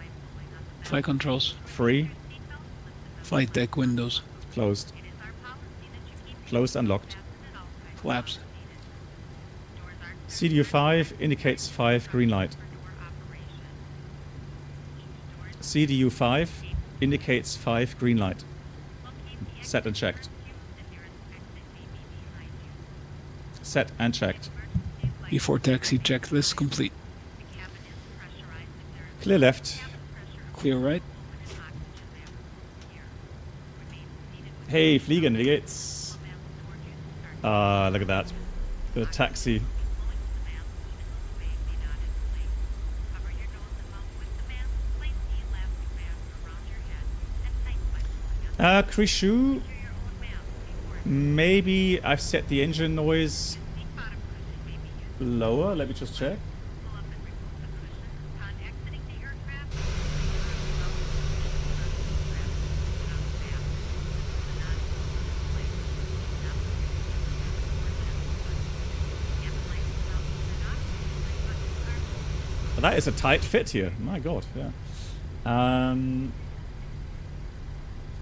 Flight controls. Free. Flight deck windows. Closed. Closed and locked. Flaps. CDU5 indicates 5 green light. CDU5 indicates 5 green light. Set and checked. Set and checked. Before taxi checklist complete. Clear left. Clear right. Hey, fliegen, wie geht's? Look at that. The taxi. Krishu, maybe I've set the engine noise lower. Let me just check. That is a tight fit here. My God, yeah.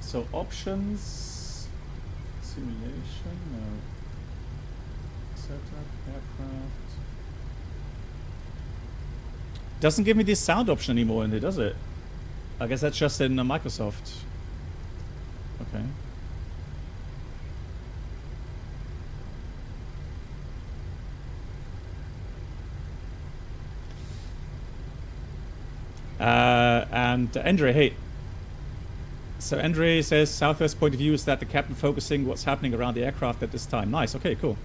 So options, simulation, no. Setup, aircraft. Doesn't give me this sound option anymore in it, does it? I guess that's just in Microsoft. Okay. And Andre, hey. So Andre says Southwest point of view is that the captain focusing what's happening around the aircraft at this time. Nice. Okay, cool.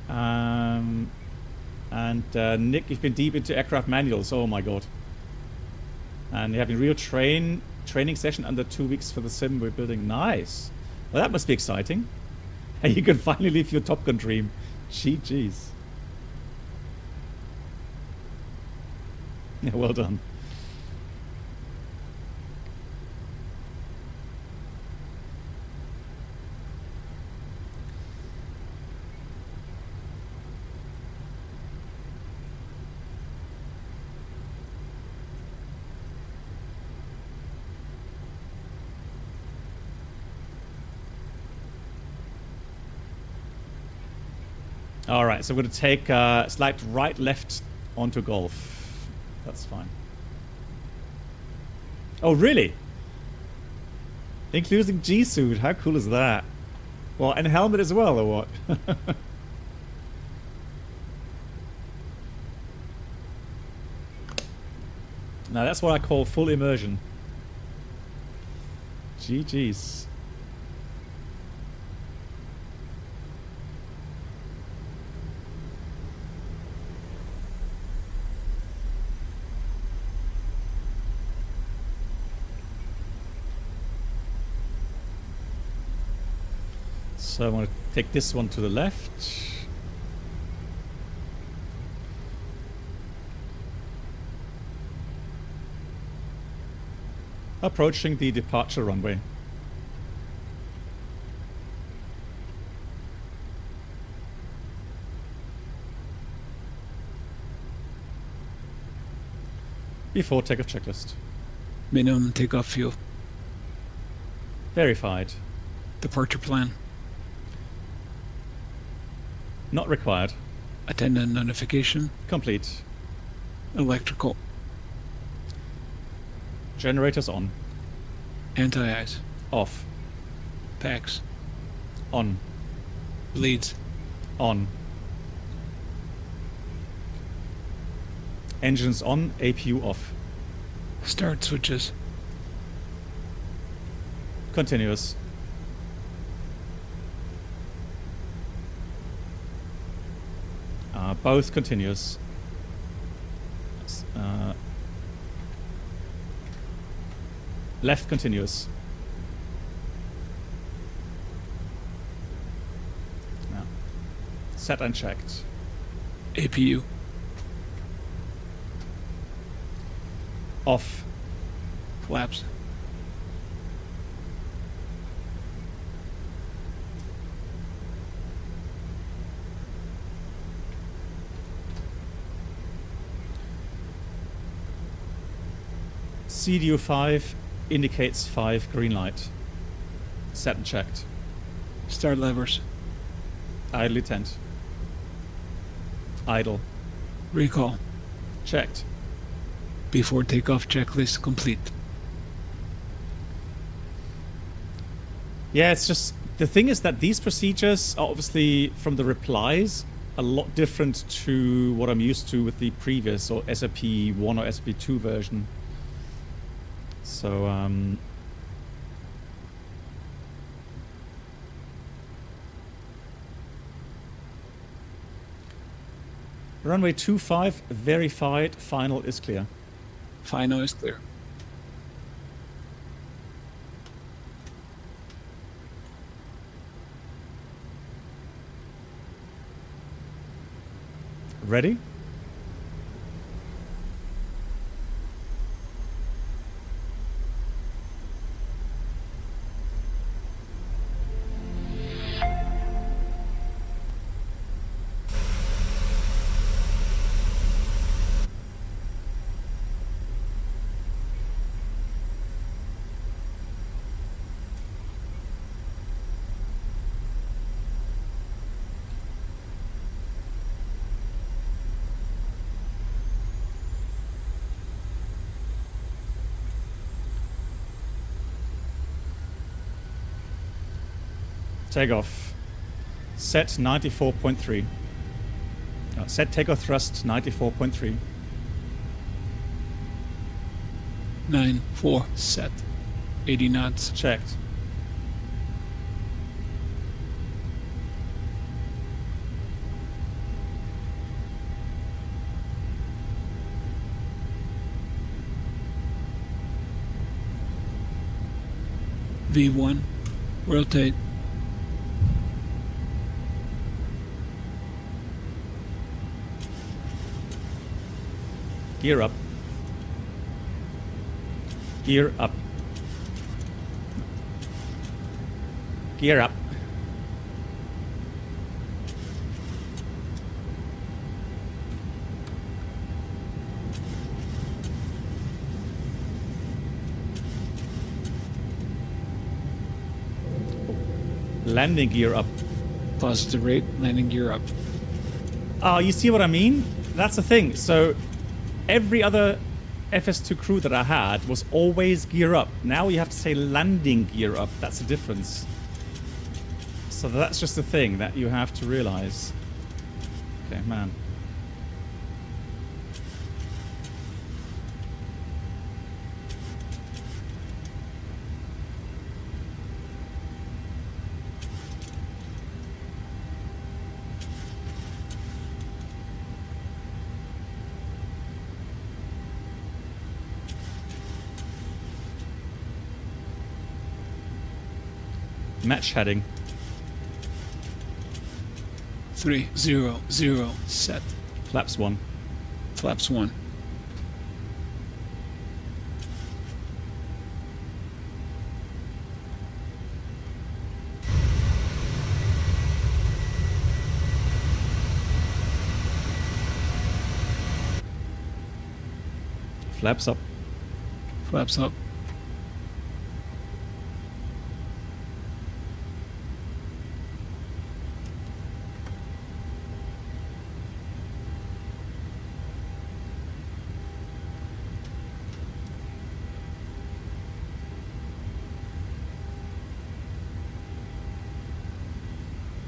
And Nick, you've been deep into aircraft manuals. Oh my God. And you're having real training session under 2 weeks for the sim we're building. Nice. Well, that must be exciting. And you can finally live your Top Gun dream. Jeez. Yeah, well done. All right, so we're going to take slight right, left onto Golf. That's fine. Oh, really? Including G-suit. How cool is that? Well, and helmet as well, or what? Now, that's what I call full immersion. GG's. So I'm going to take this one to the left. Approaching the departure runway. Before takeoff checklist. Minimum takeoff fuel. Verified. Departure plan. Not required. Attendant notification. Complete. Electrical. Generators on. Anti-ice. Off. Packs. On. Bleeds. On. Engines on, APU off. Start switches. Continuous. Both continuous. Left continuous. No. Set unchecked. APU. Off. Flaps. CDU 5 indicates 5 green light. Set and checked. Start levers. Idle tent. Idle. Recall. Checked. Before takeoff checklist complete. Yeah, it's just the thing is that these procedures are obviously from the replies a lot different to what I'm used to with the previous or SOP 1 or SOP 2 version. So runway 25 verified, final is clear. Final is clear. Ready? Takeoff. Set 94.3. Set takeoff thrust 94.3. 9-4 set. 80 knots. Checked. V1. Rotate. Gear up. Gear up. Gear up. Landing gear up. Positive rate. Landing gear up. Oh, you see what I mean? That's the thing. So every other FS2Crew that I had was always gear up. Now you have to say landing gear up. That's the difference. So that's just the thing that you have to realize. Okay, man. Match heading. 3-0-0 set. Flaps 1. Flaps 1. Flaps up. Flaps up.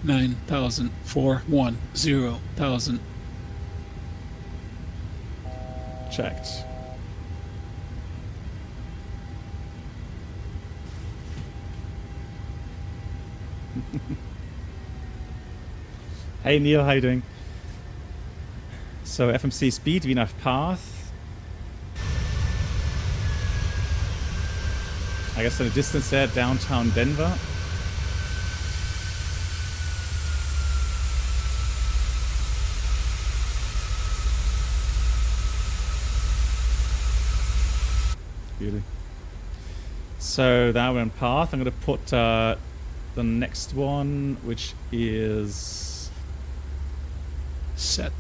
$9,000 410,000. Checked. Hey Neil, how you doing? So FMC speed, VNAV path. I guess in the distance there, downtown Denver. Beauty. So that we're on path. I'm going to put the next one, which is Set.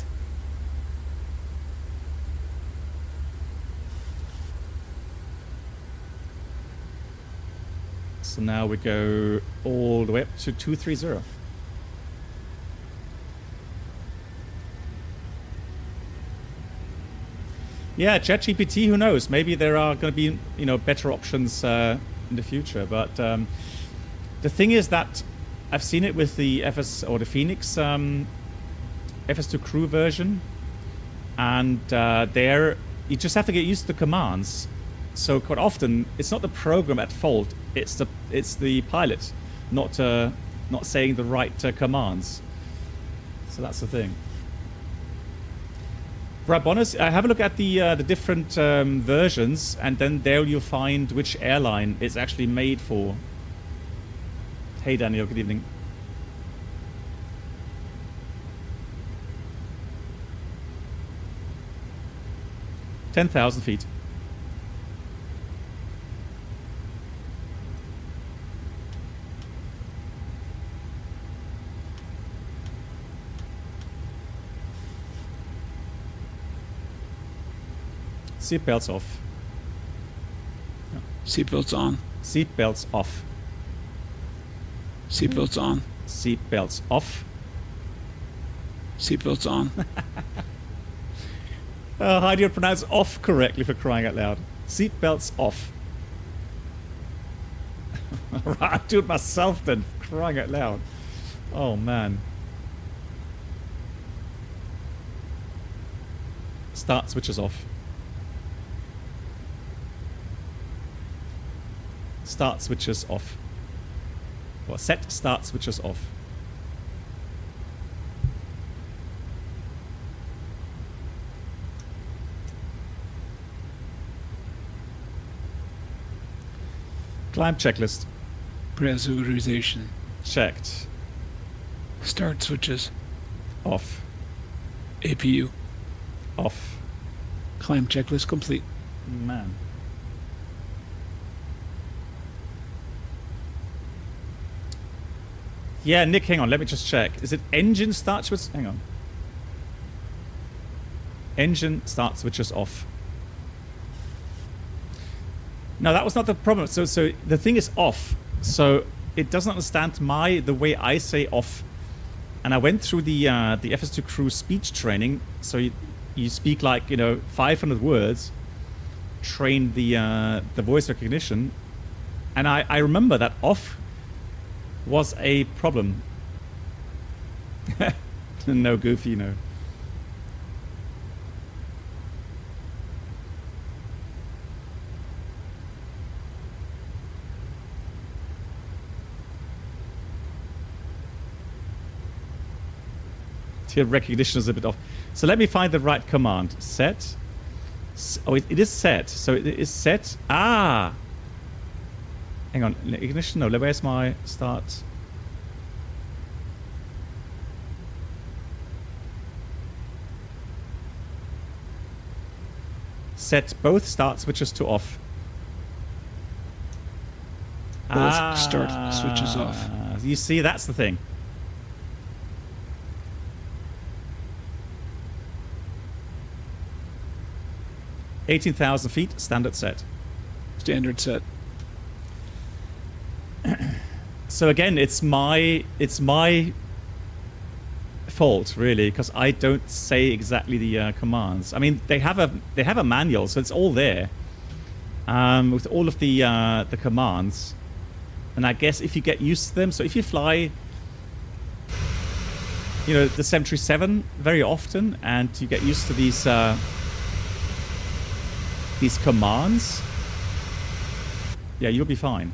So now we go all the way up to 230. Yeah, ChatGPT, who knows? Maybe there are going to be, you know, better options in the future. But the thing is that I've seen it with the FS or the Phoenix FS2Crew version, and there you just have to get used to the commands. So quite often it's not the program at fault; it's the pilot not saying the right commands. So that's the thing. Right, bonus. Have a look at the different versions, and then there you'll find which airline it's actually made for. Hey, Daniel. Good evening. $10,000 feet. Seatbelts off. Seatbelts on. Seatbelts off. Seatbelts on. Seatbelts off. Seatbelts on. How do you pronounce off correctly, for crying out loud? Seatbelts off. Right, I do it myself then, for crying out loud. Oh man. Start switches off. Start switches off. Or set start switches off. Climb checklist. Pressurization. Checked. Start switches. Off. APU. Off. Climb checklist complete. Man. Yeah, Nick, hang on. Let me just check. Is it engine start switches? Hang on. Engine start switches off. No, that was not the problem. So the thing is off. So it doesn't understand the way I say off. And I went through the FS2Crew speech training. So you speak like 500 words. Train the voice recognition, and I remember that off was a problem. No, Goofy, no. Here recognition is a bit off. So let me find the right command. Set. Oh, it is set. So it is set. Ah! Hang on. Ignition? No, where's my start? Set both start switches to off. Both start switches off. You see, that's the thing. $18,000 feet, standard set. Standard set. So again, it's my fault really, because I don't say exactly the commands. I mean, they have a manual, so it's all there with all of the commands. And I guess if you get used to them, so if you fly, the 737 very often, and you get used to these commands, yeah, you'll be fine.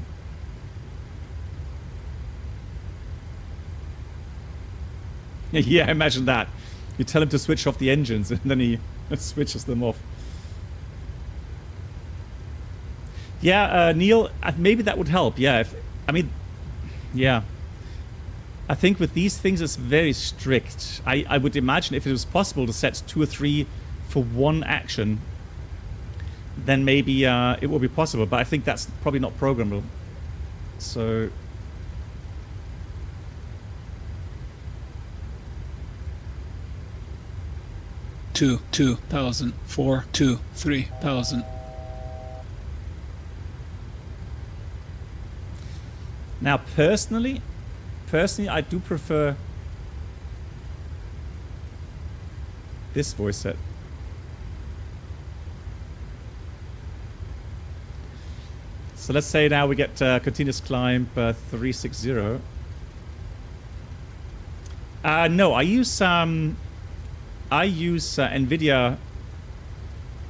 Yeah, imagine that. You tell him to switch off the engines, and then he switches them off. Yeah, Neil, maybe that would help. Yeah, yeah. I think with these things it's very strict. I would imagine if it was possible to set 2 or 3 for one action, then maybe it would be possible. But I think that's probably not programmable. So... Two, 2,000, 4, 2, 3,000. Now, personally, I do prefer this voice set. So let's say now we get continuous climb 360. No, I use NVIDIA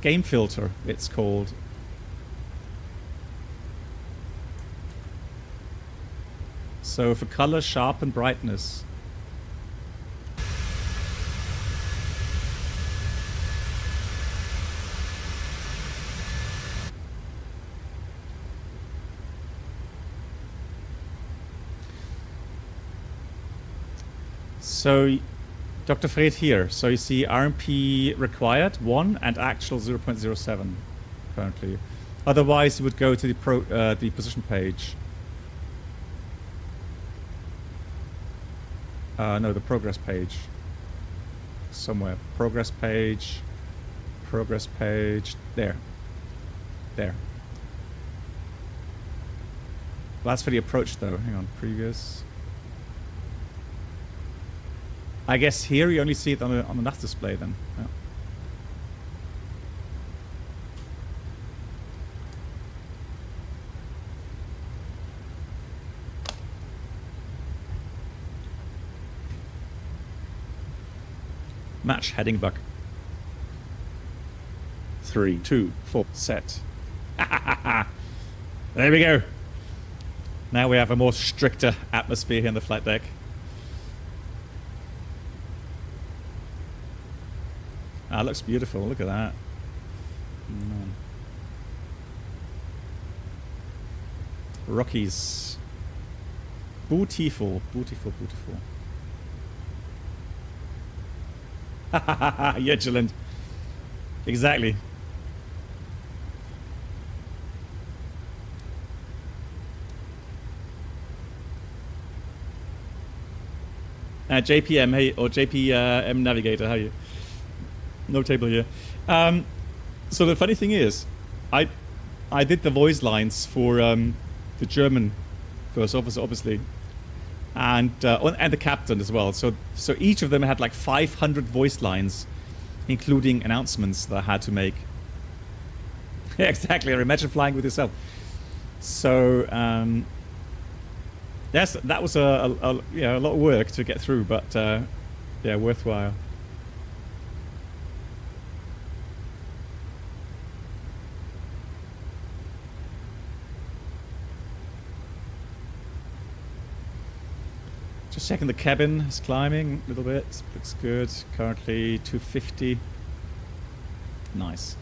Game Filter, it's called. So for color, sharp, and brightness. So, Dr. Fred here. So you see RMP required 1 and actual 0.07 currently. Otherwise, you would go to the position page. No, the progress page. Somewhere. Progress page. Progress page. There. There. Well, that's for the approach, though. Hang on. Previous. I guess here you only see it on the NAS display, then. Yeah. Match heading buck. 3, 2, 4, set. There we go. Now we have a more stricter atmosphere here in the flight deck. Ah, looks beautiful. Look at that. Man. Rockies. Beautiful, beautiful, beautiful. Yegeland. Exactly. JPM, hey, or JPM Navigator, how are you? No table here. So the funny thing is, I did the voice lines for the German first officer, obviously, and the captain as well. So each of them had like 500 voice lines, including announcements that I had to make. Yeah, exactly. Or imagine flying with yourself. So yes, that was a lot of work to get through, but yeah, worthwhile. Just checking the cabin is climbing a little bit. Looks good. Currently 250. Nice.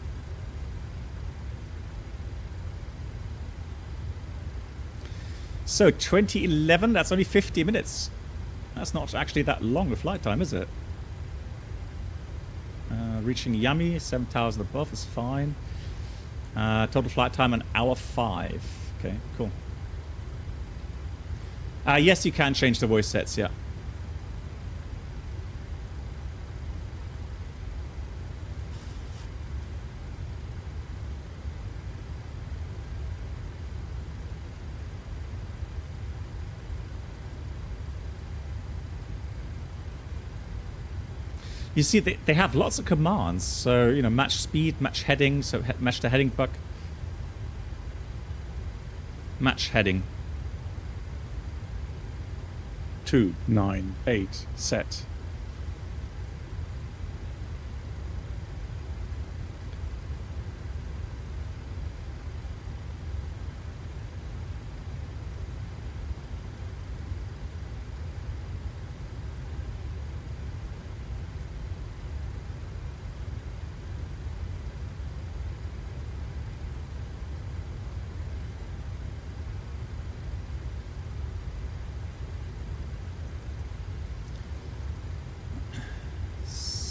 So 2011, that's only 50 minutes. That's not actually that long a flight time, is it? Reaching Yami, 7,000 above is fine. Total flight time, 1 hour 5. Okay, cool. Yes, you can change the voice sets, yeah. You see, they have lots of commands. So, you know, match speed, match heading, so match the heading buck. Match heading. 2, 9, 8, set.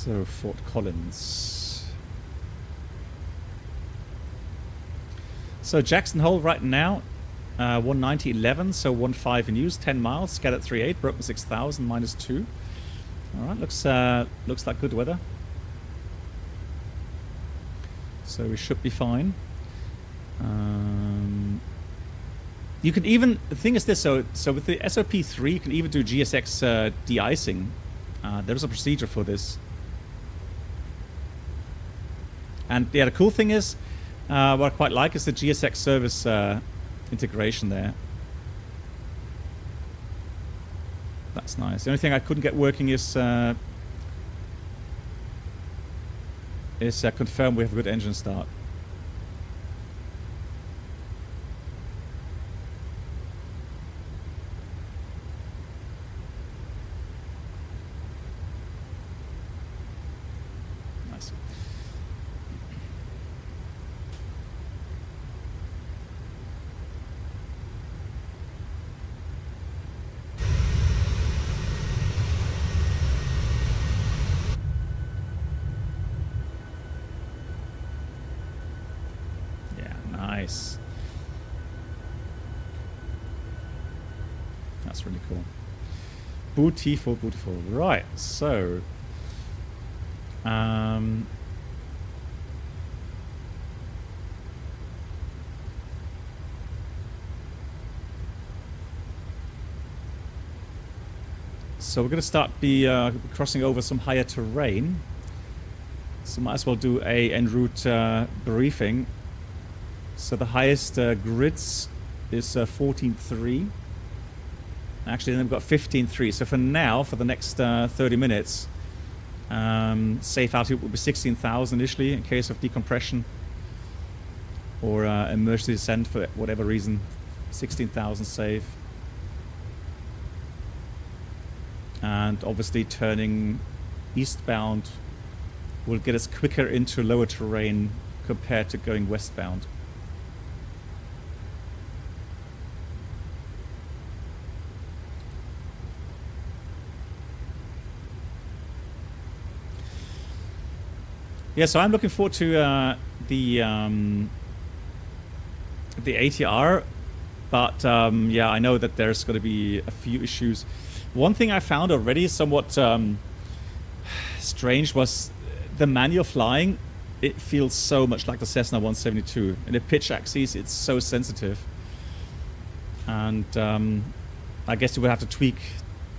So, Fort Collins. So, Jackson Hole right now, 190.11, so 1.5 in use, 10 miles, scattered 3.8, broken 6,000, -2. Alright, looks like good weather. So we should be fine. You can even, the thing is this, so with the SOP 3, you can even do GSX de-icing. There's a procedure for this. And yeah, the cool thing is, what I quite like is the GSX service integration there. That's nice. The only thing I couldn't get working is confirm we have a good engine start. Nice. Nice. That's really cool. Beautiful, beautiful. Right, so so we're going to start crossing over some higher terrain. So might as well do a en route briefing. So the highest grids is 14.3. Actually, then we've got 15.3. So for now, for the next 30 minutes, safe altitude will be 16,000 initially in case of decompression or emergency descent for whatever reason. 16,000 safe. And obviously turning eastbound will get us quicker into lower terrain compared to going westbound. Yeah, so I'm looking forward to the ATR, but yeah, I know that there's going to be a few issues. One thing I found already somewhat strange was the manual flying. It feels so much like the Cessna 172. In the pitch axis, it's so sensitive, and I guess you would have to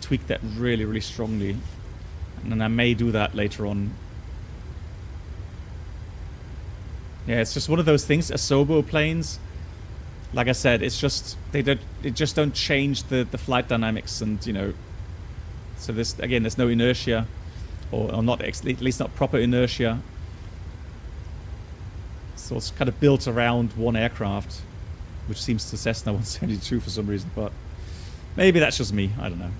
tweak that really, really strongly, and I may do that later on. Yeah, it's just one of those things. Asobo planes, like I said, it's just they just don't change the flight dynamics, and you know, so there's no inertia, or not at least not proper inertia. So it's kind of built around one aircraft, which seems to Cessna 172 for some reason, but maybe that's just me. I don't know.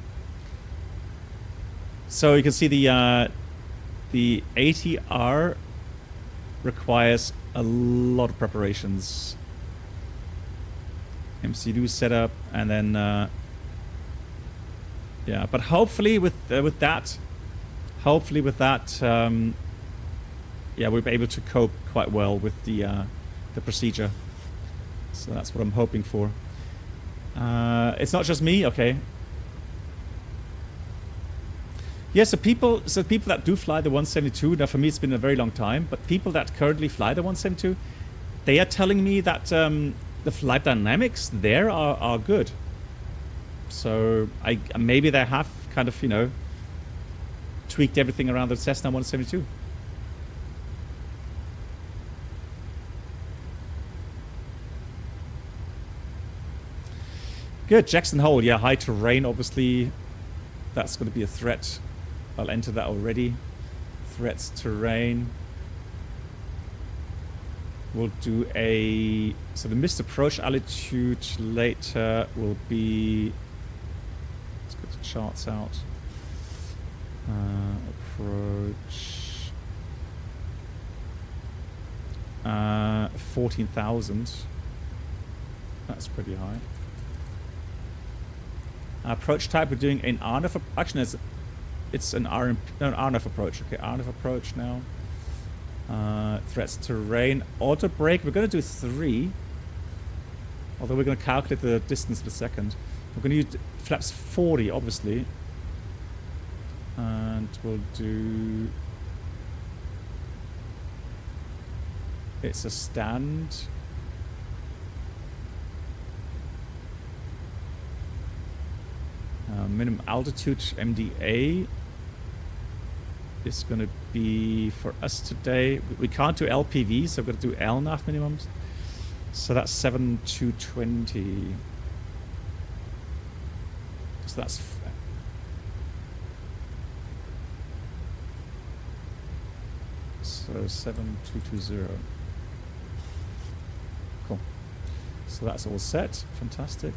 So you can see the ATR requires a lot of preparations. MCU setup, and then yeah, but hopefully with that, yeah, we'll be able to cope quite well with the procedure. So that's what I'm hoping for. It's not just me, okay. Yeah, so people that do fly the 172, now for me it's been a very long time, but people that currently fly the 172, they are telling me that the flight dynamics there are good. So maybe they have kind of, you know, tweaked everything around the Cessna 172. Good, Jackson Hole, yeah, high terrain, obviously, that's going to be a threat. I'll enter that already. Threats terrain. We'll do so the missed approach altitude later will be, let's get the charts out. Approach 14,000. That's pretty high. Approach type, we're doing an ANA for, actually, it's an RNF approach. Okay, RNF approach now. Threats terrain. Auto brake. We're going to do 3. Although we're going to calculate the distance per second. We're going to use flaps 40, obviously. And we'll do... It's a stand. Minimum altitude MDA is going to be for us today. We can't do LPV, so we're going to do LNAV minimums. So that's 7220. So that's so 7220. Cool. So that's all set. Fantastic.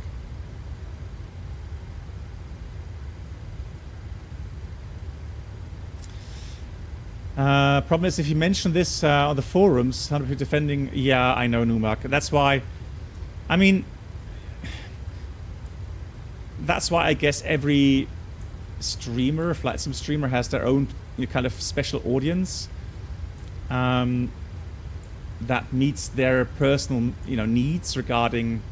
Problem is, if you mention this on the forums, 100 people defending. Yeah, I know, Numark. That's why. I mean, that's why I guess every streamer, flight sim streamer, has their own kind of special audience that meets their personal, needs regarding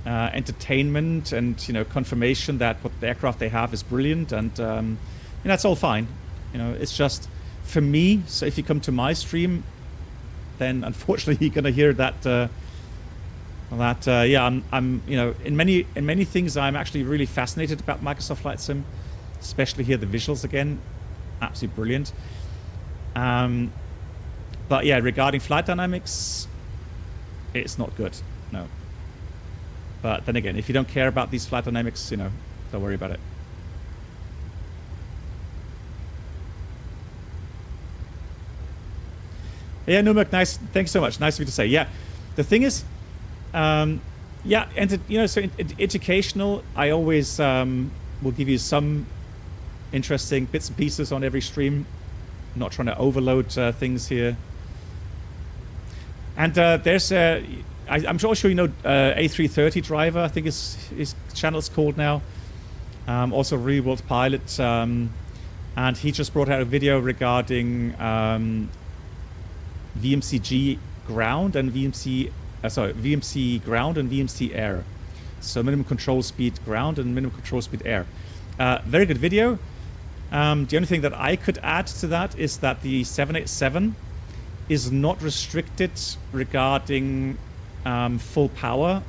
entertainment and confirmation that what the aircraft they have is brilliant, and that's all fine. It's just. For me, so if you come to my stream, then unfortunately you're gonna hear that. Yeah, I'm in many things I'm actually really fascinated about Microsoft Flight Sim, especially here the visuals again, absolutely brilliant. But yeah, regarding flight dynamics, it's not good. No. But then again, if you don't care about these flight dynamics, don't worry about it. Yeah, Numark, nice. Thanks so much. Nice of you to say. Yeah, the thing is, yeah, and so educational. I always will give you some interesting bits and pieces on every stream. I'm not trying to overload things here. And there's I'm sure A330 driver. I think his channel's called now. Also, Real World Pilot, and he just brought out a video regarding. VMCG ground and VMC ground and VMC air. So minimum control speed ground and minimum control speed air. Very good video. The only thing that I could add to that is that the 787 is not restricted regarding full power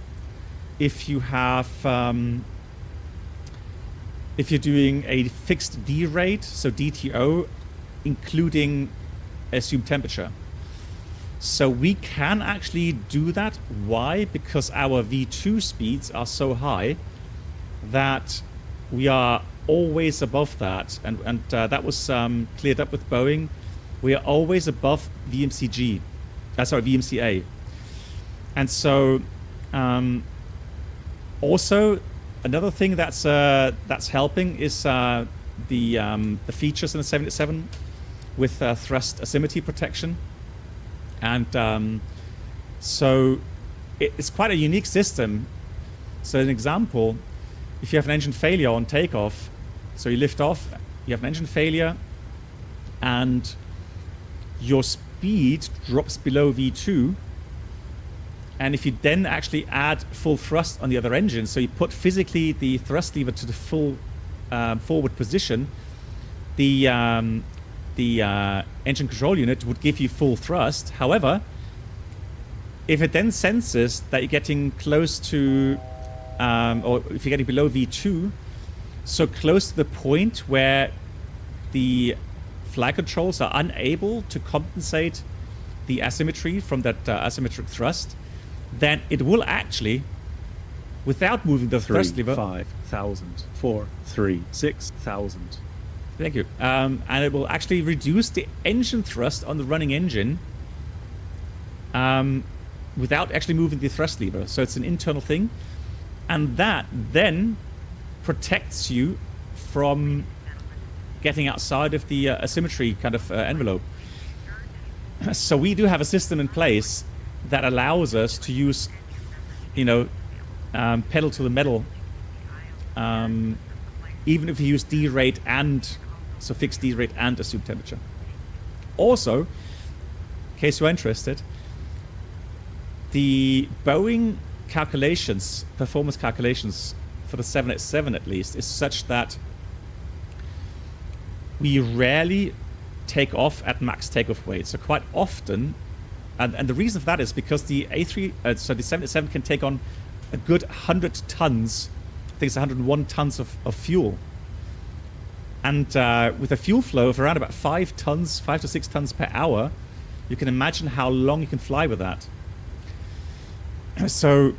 if you have if you're doing a fixed D rate, so DTO, including assumed temperature. So we can actually do that. Why? Because our V2 speeds are so high that we are always above that. And that was cleared up with Boeing. We are always above VMCA. And so also another thing that's helping is the features in the 787 with thrust asymmetry protection. And so it's quite a unique system. So an example, if you have an engine failure on takeoff, so you lift off, you have an engine failure, and your speed drops below V2, and if you then actually add full thrust on the other engine, so you put physically the thrust lever to the full forward position, the engine control unit would give you full thrust. However, if it then senses that you're getting close to, or if you're getting below V2, so close to the point where the flight controls are unable to compensate the asymmetry from that asymmetric thrust, then it will actually, without moving the thrust lever... 5,000, 4, 3, 6,000. Thank you. And it will actually reduce the engine thrust on the running engine without actually moving the thrust lever. So it's an internal thing. And that then protects you from getting outside of the asymmetry kind of envelope. So we do have a system in place that allows us to use, pedal to the metal, even if you use D rate and So fixed D rate and assumed temperature. Also, in case you're interested, the Boeing calculations, performance calculations for the 787 at least, is such that we rarely take off at max takeoff weight. So quite often, and the reason for that is because the the 787 can take on a good 100 tons, I think it's 101 tons of fuel. And with a fuel flow of around about 5 to 6 tons per hour, you can imagine how long you can fly with that. So,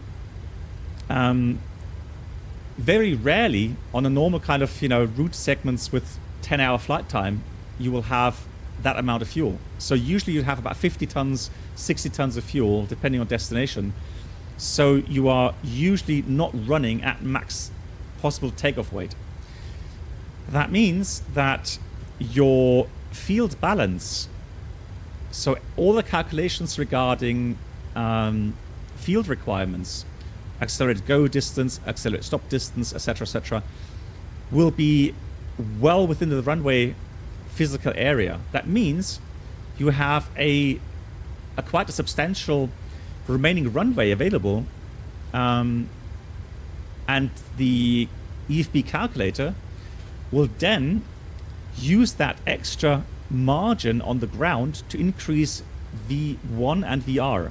very rarely on a normal kind of, route segments with 10-hour flight time, you will have that amount of fuel. So usually you have about 50 tons, 60 tons of fuel, depending on destination. So you are usually not running at max possible takeoff weight. That means that your field balance, so all the calculations regarding field requirements, accelerated go distance, accelerated stop distance, etc., will be well within the runway physical area. That means you have quite a substantial remaining runway available, and the EFB calculator will then use that extra margin on the ground to increase V1 and VR,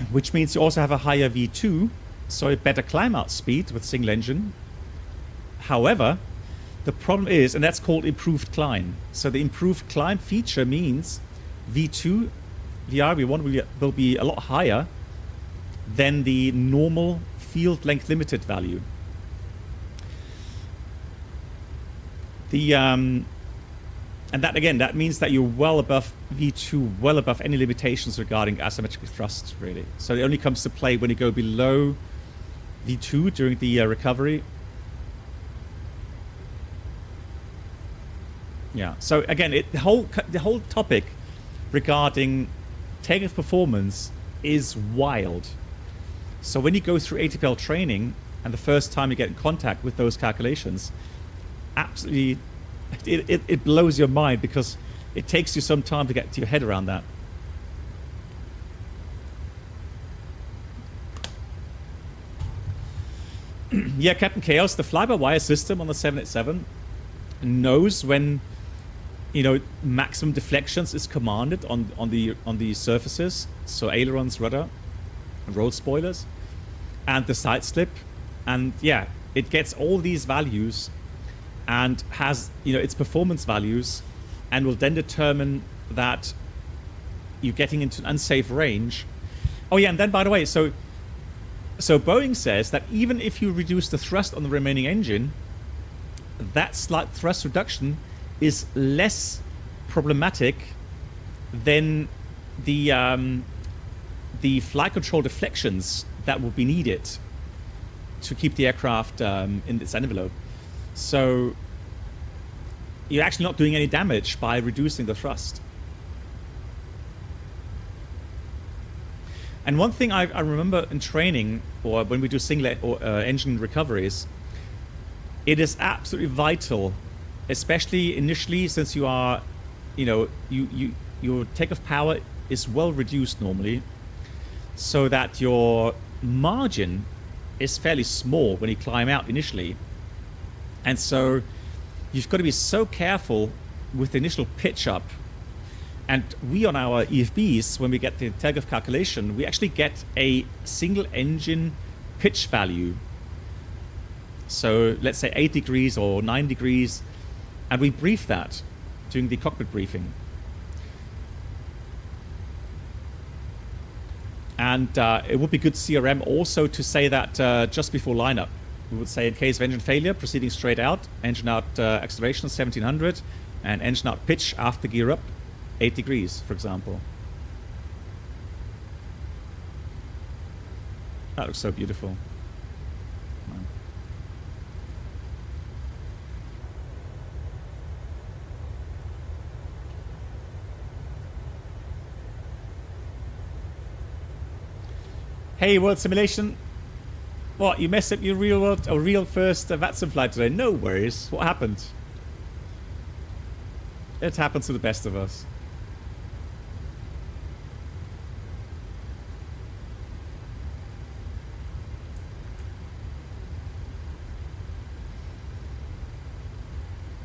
which means you also have a higher V2, so a better climb out speed with single engine. However, the problem is, and that's called improved climb. So the improved climb feature means V2, VR, V1 will be a lot higher than the normal field length limited value. And that means that you're well above V2, well above any limitations regarding asymmetric thrust, really. So it only comes to play when you go below V2 during the recovery. Yeah. So again, the whole topic regarding takeoff performance is wild. So when you go through ATPL training and the first time you get in contact with those calculations, absolutely, it blows your mind because it takes you some time to get your head around that. Yeah, Captain Chaos, the fly-by-wire system on the 787 knows when maximum deflections is commanded on the surfaces, so ailerons, rudder, roll spoilers, and the side slip, and yeah, it gets all these values and has its performance values, and will then determine that you're getting into an unsafe range. Oh yeah, and then by the way, so Boeing says that even if you reduce the thrust on the remaining engine, that slight thrust reduction is less problematic than the flight control deflections that will be needed to keep the aircraft in its envelope. So you're actually not doing any damage by reducing the thrust. And one thing I remember in training, or when we do single engine recoveries, it is absolutely vital, especially initially, since you are, your takeoff power is well reduced normally, so that your margin is fairly small when you climb out initially. And so you've got to be so careful with the initial pitch up. And we on our EFBs, when we get the takeoff calculation, we actually get a single engine pitch value. So let's say 8 degrees or 9 degrees, and we brief that during the cockpit briefing. And it would be good CRM also to say that just before lineup. We would say in case of engine failure, proceeding straight out, engine out acceleration 1700, and engine out pitch after gear up 8 degrees, for example. That looks so beautiful. Hey, World Simulation. What, you messed up your real first VATSIM flight today? No worries. What happened? It happens to the best of us.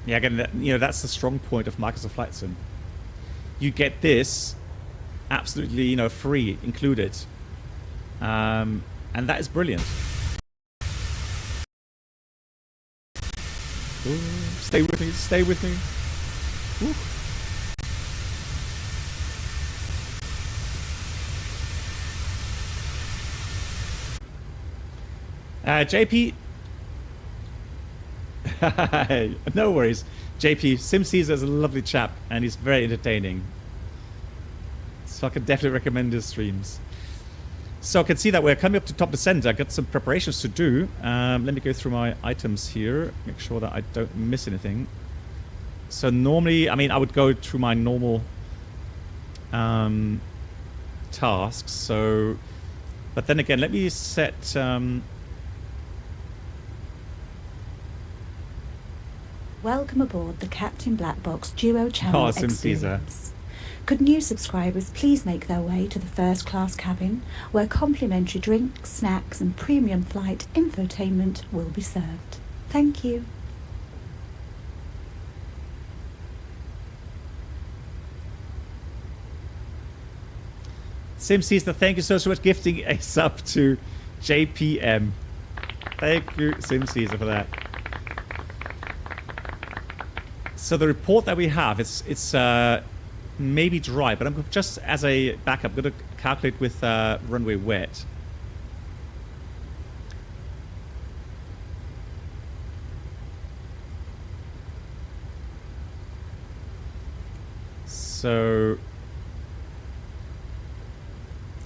Yeah, again, you know, that's the strong point of Microsoft Flight Sim. You get this absolutely, you know, free included, and that is brilliant. Ooh, stay with me, stay with me. Ooh. JP. No worries. JP, Sim Caesar is a lovely chap and he's very entertaining. So I can definitely recommend his streams. So I can see that we're coming up to top descent. I've got some preparations to do. Let me go through my items here. Make sure that I don't miss anything. So normally, I mean, I would go through my normal tasks. So, but then again, let me set... Welcome aboard the Captain Black Box Duo Channel experience. Could new subscribers please make their way to the first class cabin where complimentary drinks, snacks and premium flight infotainment will be served. Thank you. Sim Caesar, thank you so much gifting a sub to JPM. Thank you, Sim Caesar, for that. So the report that we have, it's maybe dry, but I'm just as a backup going to calculate with runway wet. So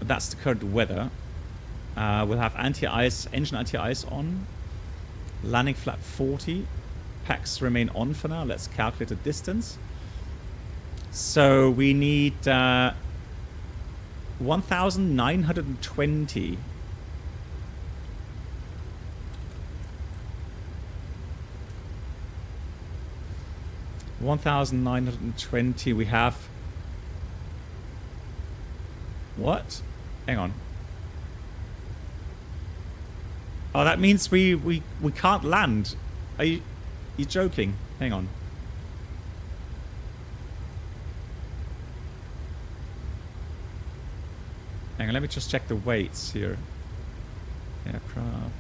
that's the current weather. We'll have anti-ice, engine anti-ice on, landing flap 40. Packs remain on for now. Let's calculate the distance. So we need 1,920. We have... What? Hang on. Oh, that means we can't land. Are you joking? Hang on. Hang on, let me just check the weights here. Aircraft.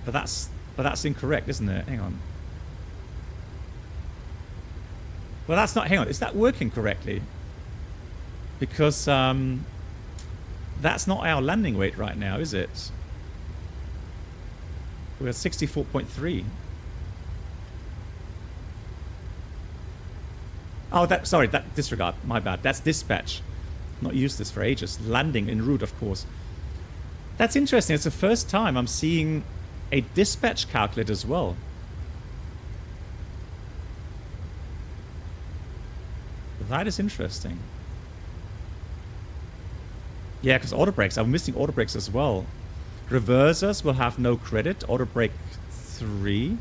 But that's incorrect, isn't it? Hang on. Well, that's not... Hang on, is that working correctly? Because that's not our landing weight right now, is it? We're at 64.3. Oh, sorry, that disregard. My bad. That's dispatch. Not used this for ages. Landing en route, of course. That's interesting. It's the first time I'm seeing a dispatch calculator as well. That is interesting. Yeah, because auto brakes. I'm missing auto brakes as well. Reversers will have no credit. Auto brake 3.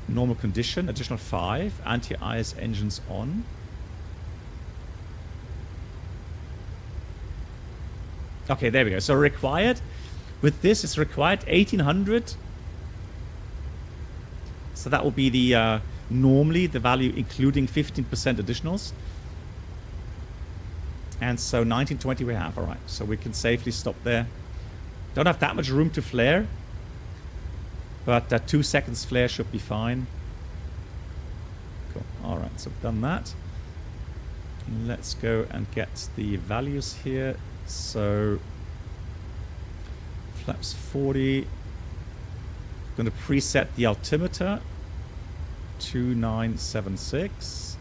Normal condition, additional 5. Anti-ice engines on. Okay, there we go. So required, with this, it's required 1,800. So that will be the, normally the value including 15% additionals. And so 1920 we have. All right, so we can safely stop there. Don't have that much room to flare. But 2 seconds flare should be fine. Cool. All right, so I've done that. Let's go and get the values here. So flaps 40. Going to preset the altimeter. 2976.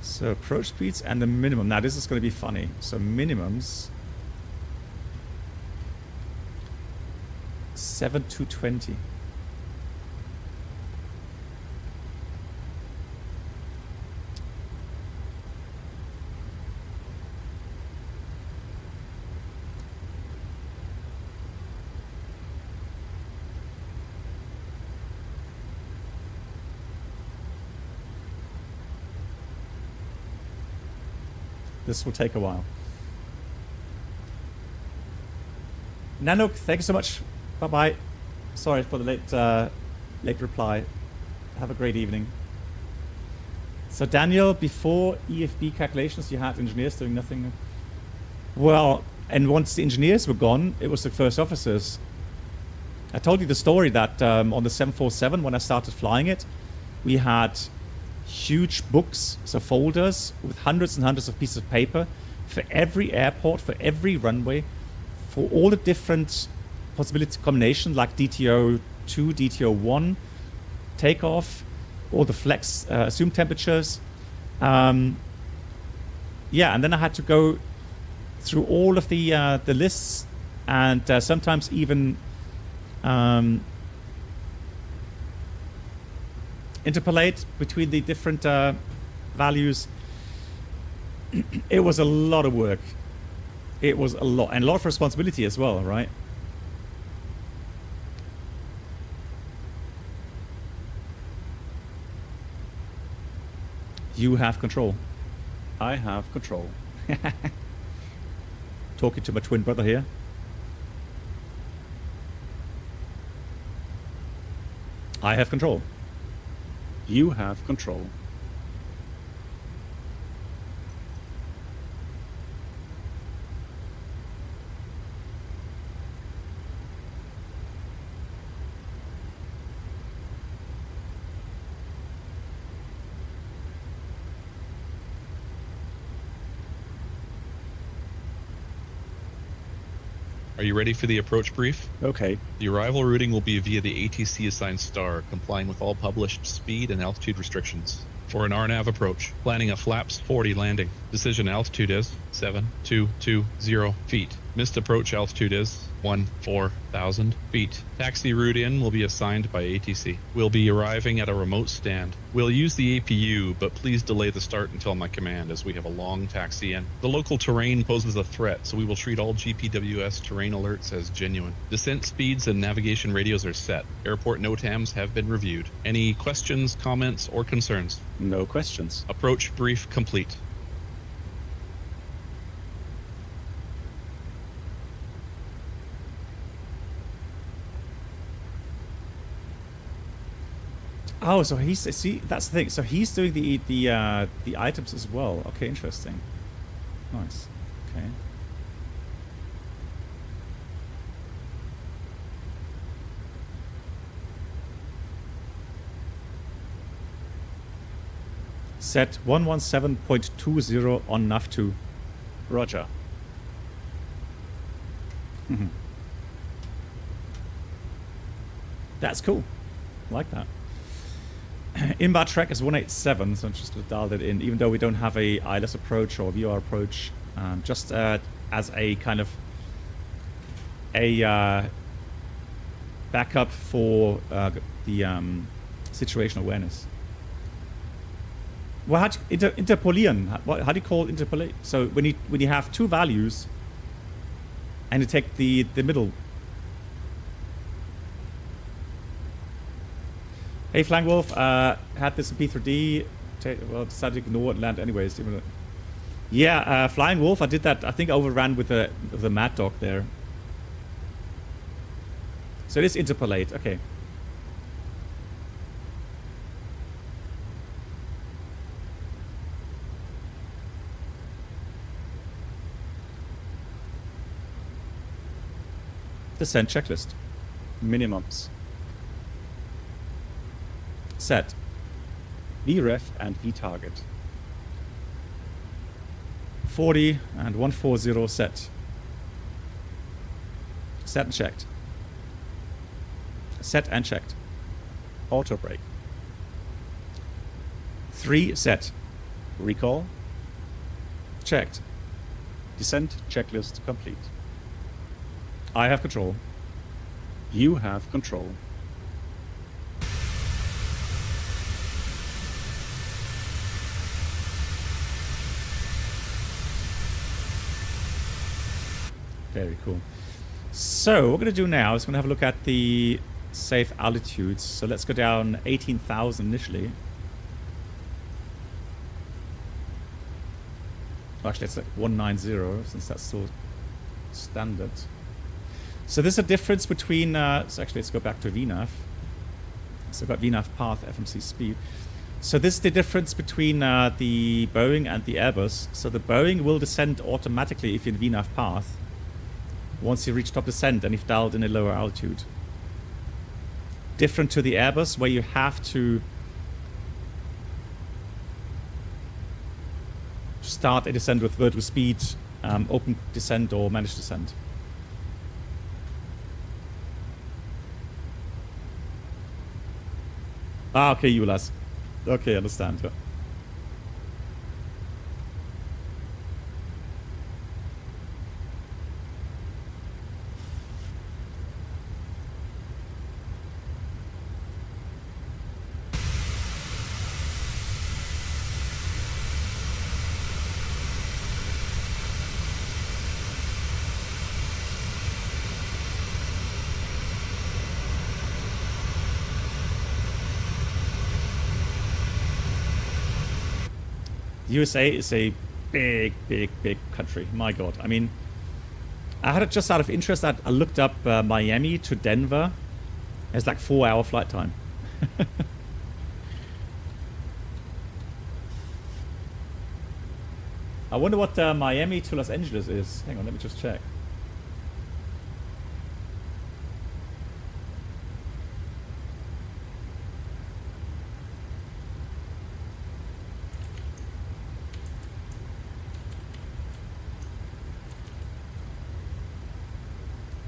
So approach speeds and the minimum. Now this is going to be funny. So minimums. 7220. This will take a while. Nanook, thank you so much. Bye-bye. Sorry for the late reply. Have a great evening. So Daniel, before EFB calculations, you had engineers doing nothing. Well, and once the engineers were gone, it was the first officers. I told you the story that on the 747, when I started flying it, we had huge books, so folders with hundreds and hundreds of pieces of paper for every airport, for every runway, for all the different possibility combinations like DTO 2, DTO 1, takeoff, all the flex assumed temperatures. Yeah, and then I had to go through all of the lists and sometimes even interpolate between the different values. It was a lot of work. It was a lot, and a lot of responsibility as well, right? You have control. I have control. Talking to my twin brother here. I have control. You have control. Are you ready for the approach brief? Okay. The arrival routing will be via the ATC assigned star, complying with all published speed and altitude restrictions. For an RNAV approach, planning a flaps 40 landing. Decision altitude is 7220 feet. Missed approach altitude is 14,000 feet. Taxi route in will be assigned by ATC. We'll be arriving at a remote stand. We'll use the APU, but please delay the start until my command as we have a long taxi in. The local terrain poses a threat, so we will treat all GPWS terrain alerts as genuine. Descent speeds and navigation radios are set. Airport NOTAMs have been reviewed. Any questions, comments, or concerns? No questions. Approach brief complete. Oh, so he's see that's the thing. So he's doing the items as well. Okay, interesting. Nice. Okay. Set 117.20 on NAV2. Roger. That's cool. I like that. Inbound track is 187, so I'm just going to dial that in, even though we don't have a ILS approach or VR approach, just as a kind of a backup for the situational awareness. Well, how do you, interpolieren? How do you call interpolate? So when you have two values and you take the middle. Hey, Flying Wolf, had this in P3D, well, decided to ignore it and land anyways. Yeah, Flying Wolf, I did that, I think I overran with the Mad Dog there. So it is interpolate, okay. Descent checklist. Minimums. Set. VREF and VTarget. 40 and 140 set. Set and checked. Set and checked. Auto brake. 3 set. Recall. Checked. Descent checklist complete. I have control. You have control. Very cool. So what we're going to do now is we're going to have a look at the safe altitudes. So let's go down 18,000 initially. Actually, it's like 190 since that's still standard. So there's a difference between, so actually let's go back to VNAV. So we've got VNAV path, FMC speed. So this is the difference between the Boeing and the Airbus. So the Boeing will descend automatically if you're in VNAV path once you reach top descent and you've dialed in a lower altitude. Different to the Airbus where you have to start a descent with vertical speed, open descent or managed descent. Ah, okay, Julas. Okay, understand. Yeah. USA is a big, big, big country. My God. I mean, I had it just out of interest. I looked up Miami to Denver. It's like 4-hour flight time. I wonder what Miami to Los Angeles is. Hang on, let me just check.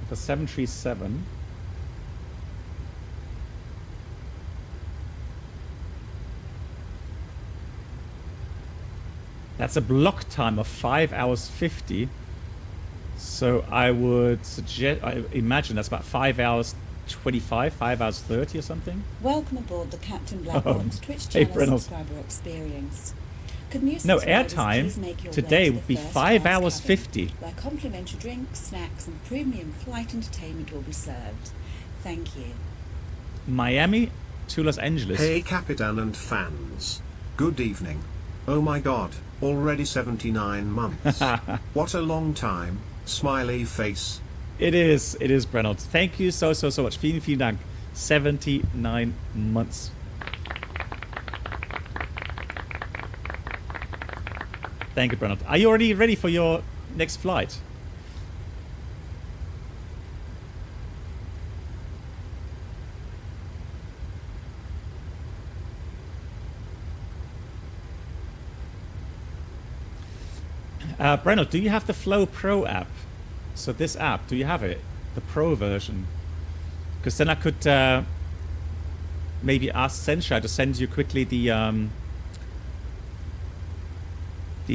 For 737. That's a block time of 5 hours 50. So I would suggest, I imagine that's about 5 hours 25, 5 hours 30 or something. Welcome aboard the Captain Black Box Twitch Hey, channel Reynolds. subscriber experience. Could new No, subscribers airtime please make your way today to would the be first 5 class hours cabin, 50. where complimentary drinks, snacks and premium flight entertainment will be served. Thank you. Miami to Los Angeles. Hey Capitan and fans. Good evening. Oh my god, already 79 months. What a long time. Smiley face. It is, Reynolds. Thank you so much. Vielen, vielen Dank. 79 months. Thank you, Reynolds. Are you already ready for your next flight? Reynolds, do you have the Flow Pro app? So this app, do you have it? The Pro version? Because then I could maybe ask Senshai to send you quickly the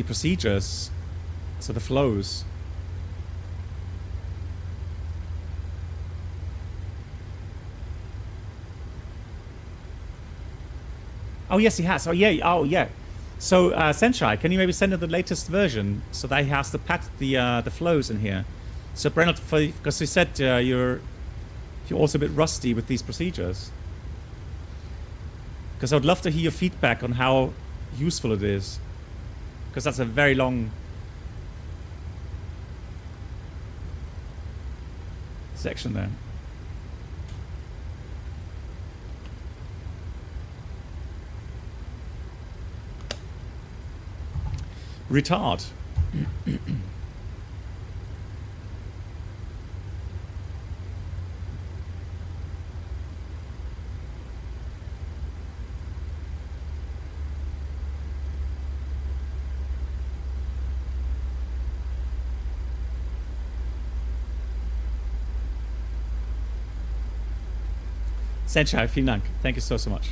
procedures, so the flows. Oh yes, he has. Oh yeah. Oh yeah. So Senshai, can you maybe send him the latest version so that he has the flows in here? So Brennan, because you said you're also a bit rusty with these procedures. Because I would love to hear your feedback on how useful it is. Because that's a very long section there. Retard. Senshai, vielen Dank. Thank you so much.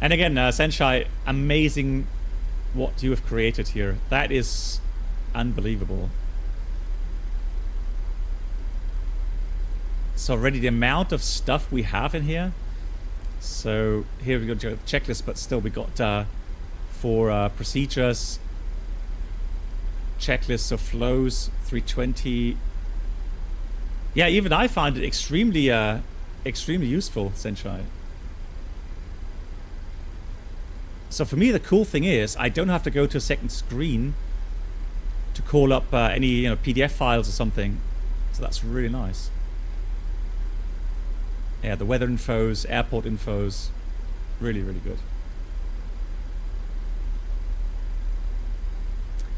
And again, Senshai, amazing what you have created here. That is unbelievable. So already the amount of stuff we have in here. So here we go to the checklist, but still we got for procedures, checklists of flows, 320. Yeah, even I find it extremely useful, Senshai. So for me, the cool thing is I don't have to go to a second screen to call up any PDF files or something. So that's really nice. Yeah, the weather infos, airport infos, really, really good.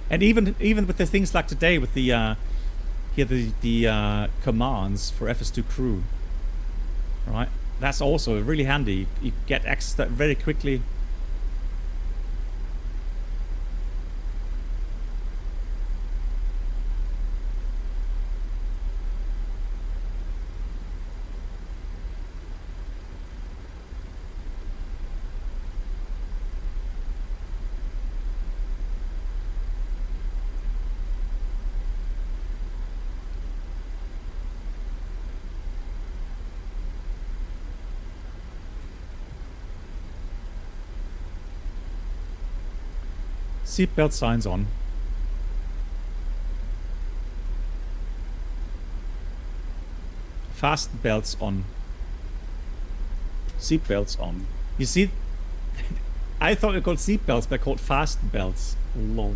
And even with the things like today with the commands for FS2Crew, right? That's also really handy. You get access to that very quickly. Seatbelt signs on. Fasten belts on. Seatbelts on. You see, I thought they're called seatbelts, but they're called fasten belts. Lol.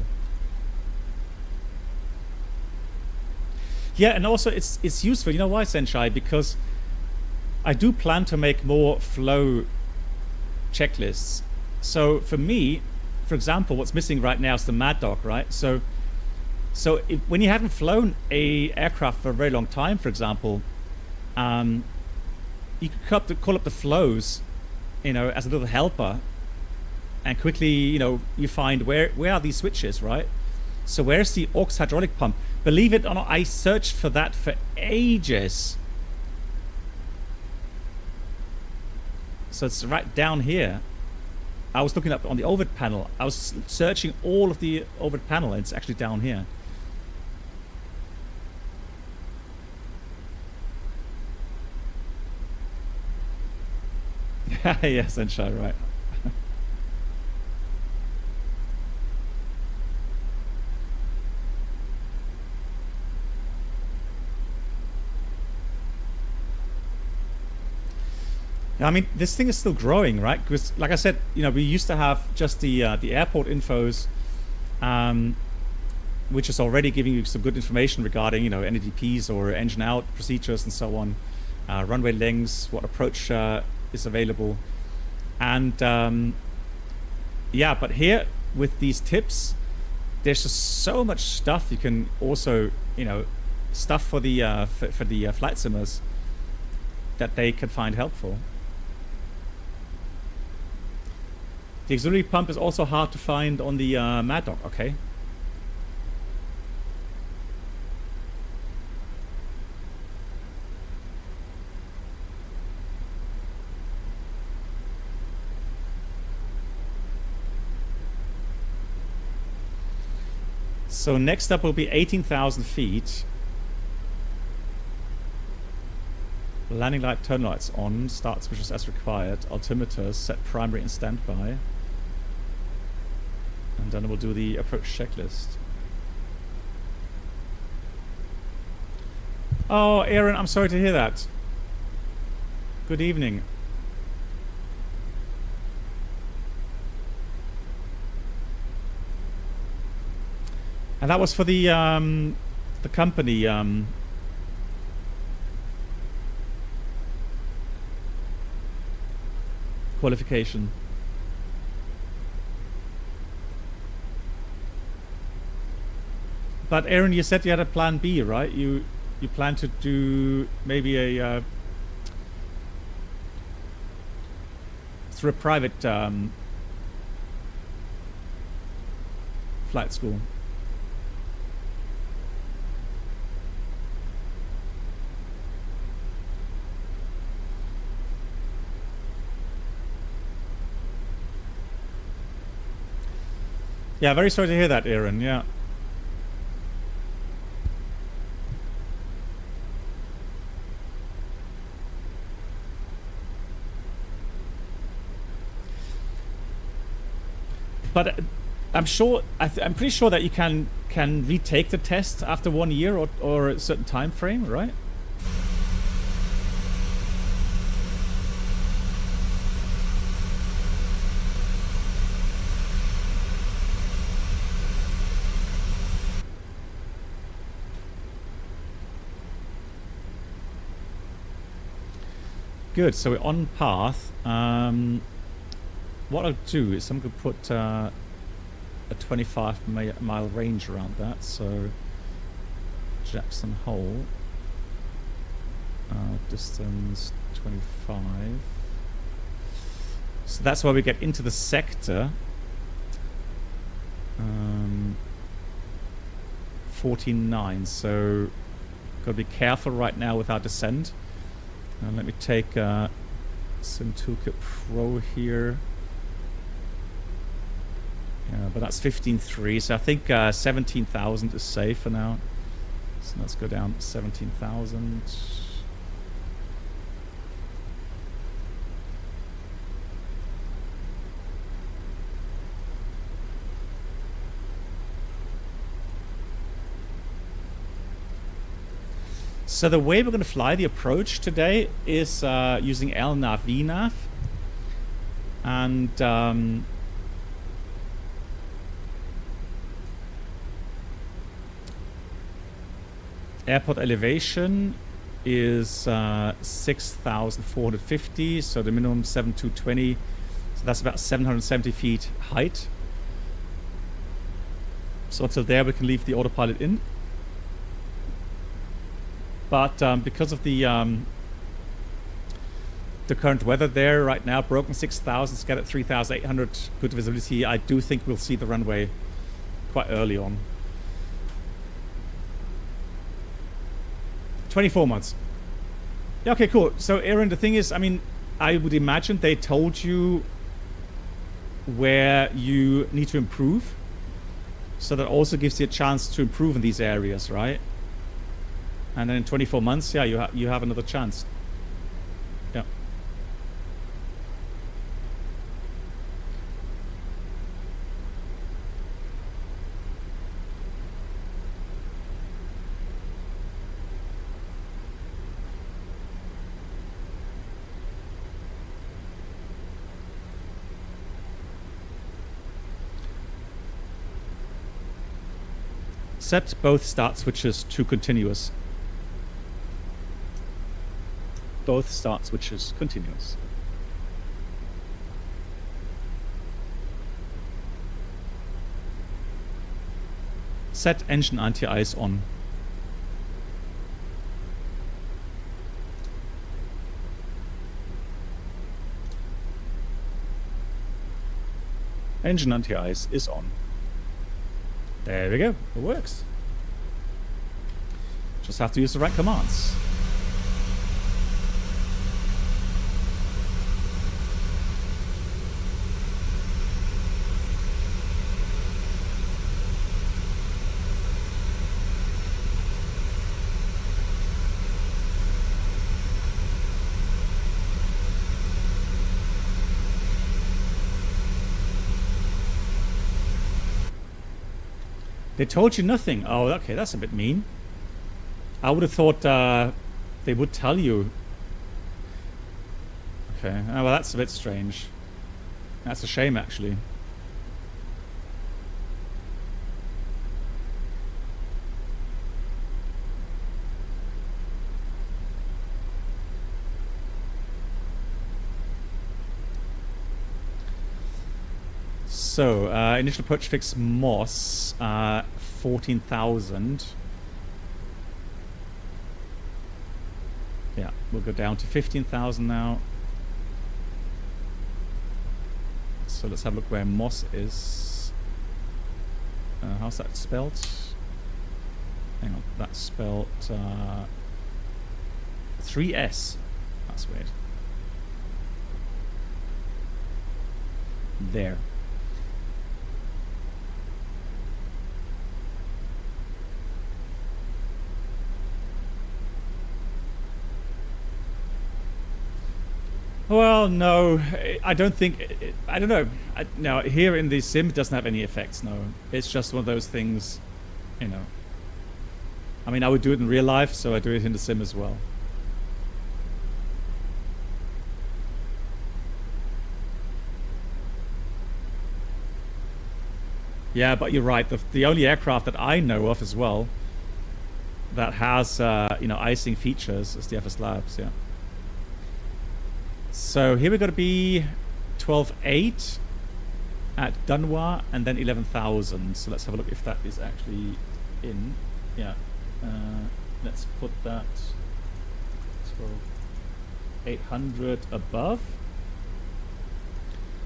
Yeah, and also it's useful. You know why, Senshai? Because I do plan to make more flow checklists. So for me, for example, what's missing right now is the mad dog, right? So when you haven't flown a aircraft for a very long time, for example, you could call up the flows, as a little helper, and quickly, you find where are these switches, right? So where's the aux hydraulic pump? Believe it or not, I searched for that for ages. So it's right down here. I was looking up on the overhead panel. I was searching all of the overhead panel, and it's actually down here. Yes, Sunshine, right. I mean, this thing is still growing, right? Because, like I said, we used to have just the airport infos, which is already giving you some good information regarding, NADPs or engine out procedures and so on, runway lengths, what approach is available, and yeah. But here with these tips, there's just so much stuff you can also, stuff for the flight simmers that they can find helpful. The auxiliary pump is also hard to find on the Mad Dog, okay? So next up will be 18,000 feet. Landing light, turn lights on, start switches as required, altimeters, set primary and standby. And then we'll do the approach checklist. Oh, Aaron, I'm sorry to hear that. Good evening. And that was for the company qualification. But Aaron, you said you had a plan B, right? You plan to do maybe a through a private flight school. Yeah, very sorry to hear that, Aaron. Yeah. But I'm sure, I'm pretty sure that you can retake the test after 1 year or a certain time frame, right? Good, so we're on path. What I'll do is I'm going to put a 25-mile range around that. So Jackson Hole, distance 25. So that's where we get into the sector. 49. So got to be careful right now with our descent. Let me take Sim Toolkit Pro here. Yeah, but that's 15.3, so I think 17,000 is safe for now. So let's go down 17,000. So the way we're going to fly the approach today is using LNAV VNAV, and airport elevation is 6,450, so the minimum 7,220, so that's about 770 feet height. So until there we can leave the autopilot in. But because of the current weather there right now, broken 6,000, scattered 3,800, good visibility, I do think we'll see the runway quite early on. 24 months. Yeah, okay, cool. So Aaron, the thing is, I mean, I would imagine they told you where you need to improve. So that also gives you a chance to improve in these areas, right? And then in 24 months, yeah, you have another chance. Yeah. Set both start switches to continuous. Both start switches continuous. Set engine anti-ice on. Engine anti-ice is on. There we go. It works. Just have to use the right commands. They told you nothing. Oh, okay, that's a bit mean. I would have thought they would tell you. Okay, oh, well, that's a bit strange. That's a shame, actually. So, initial approach fix Moss, 14,000. Yeah, we'll go down to 15,000 now. So let's have a look where Moss is. How's that spelled? Hang on, that's spelled 3S. That's weird. There. Well, no, I don't think. I don't know. Now, here in the sim, it doesn't have any effects. No, it's just one of those things. You know. I mean, I would do it in real life, so I do it in the sim as well. Yeah, but you're right. The only aircraft that I know of as well that has you know, icing features is the FS Labs. Yeah. So here we're going to be 12.8 at Dunwa and then 11,000. So let's have a look if that is actually in. Yeah. Let's put that 12,800 above.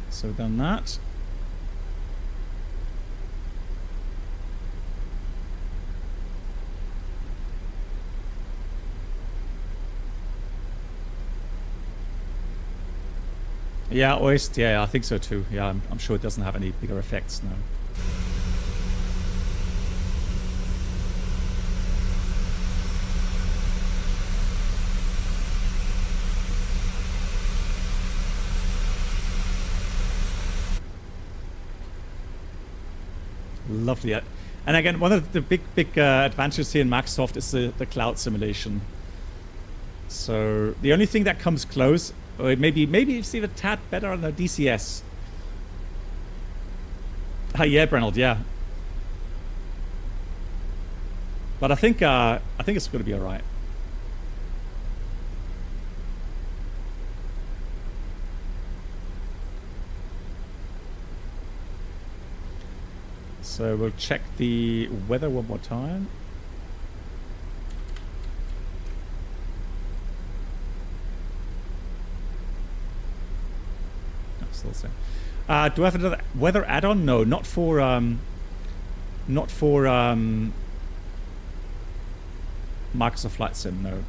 So we've done that. Yeah, Oist, yeah, I think so too. Yeah, I'm sure it doesn't have any bigger effects now. Lovely. And again, one of the big advantages here in Microsoft is the cloud simulation. So the only thing that comes close, or maybe it's even a tad better on the DCS. Yeah, Brenold, yeah. But I think it's going to be all right. So we'll check the weather one more time. No, still the same. Do I have another weather add-on? No, not for Microsoft Flight Sim. No.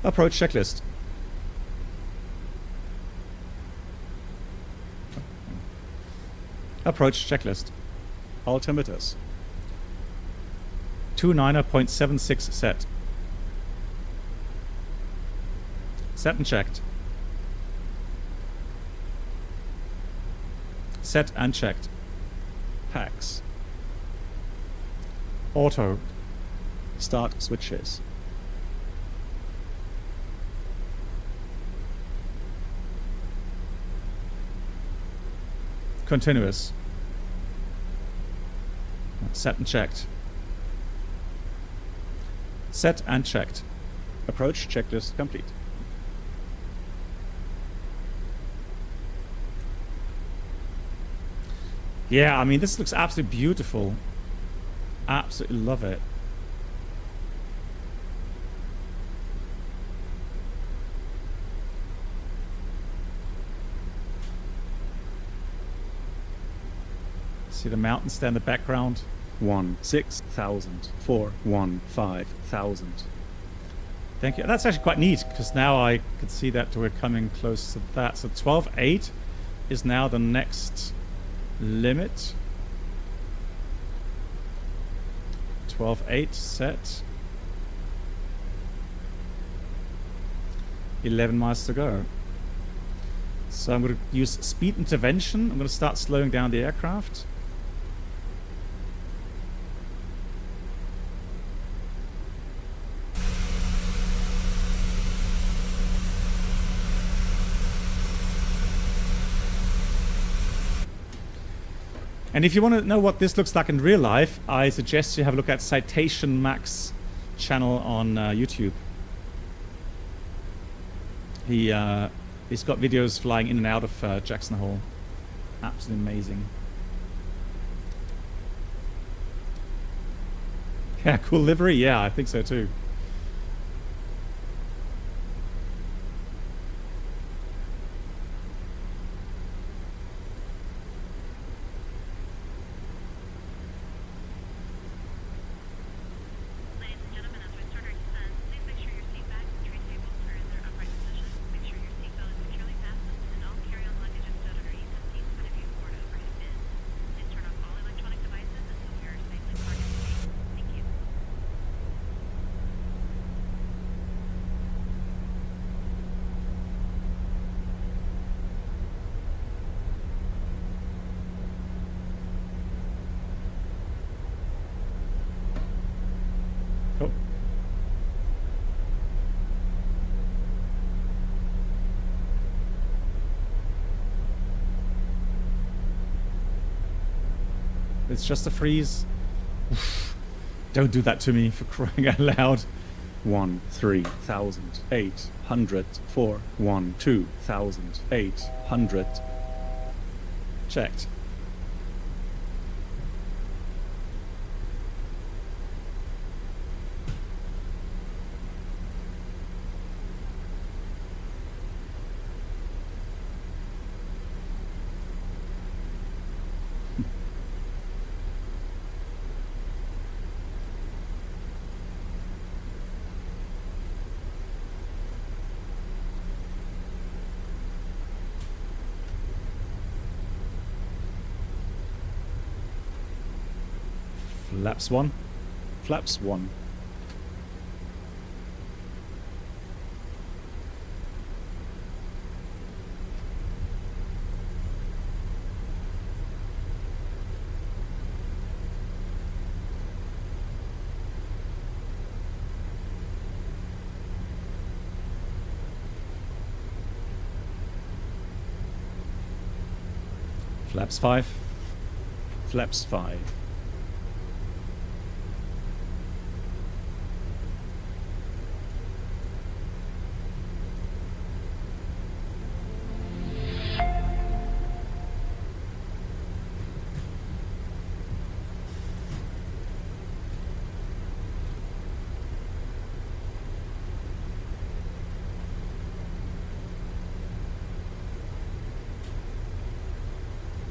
Approach checklist. Approach checklist. Altimeters. 29.76 set. Set and checked. Set and checked. Packs. Auto. Start switches. Continuous. Set and checked. Set and checked. Approach checklist complete. Yeah, I mean, this looks absolutely beautiful. Absolutely love it. See the mountains there in the background. 16,000. 415,000. Thank you. That's actually quite neat because now I can see that we're coming close to that. So 12.8 is now the next limit. 12.8 set. 11 miles to go. So I'm going to use speed intervention. I'm going to start slowing down the aircraft. And if you want to know what this looks like in real life, I suggest you have a look at Citation Max channel on YouTube. He's got videos flying in and out of Jackson Hole. Absolutely amazing. Yeah, cool livery. Yeah, I think so too. It's just a freeze. Oof. Don't do that to me, for crying out loud. 13,800 for 12,800. Checked. Flaps 1. Flaps 1. Flaps 5. Flaps 5.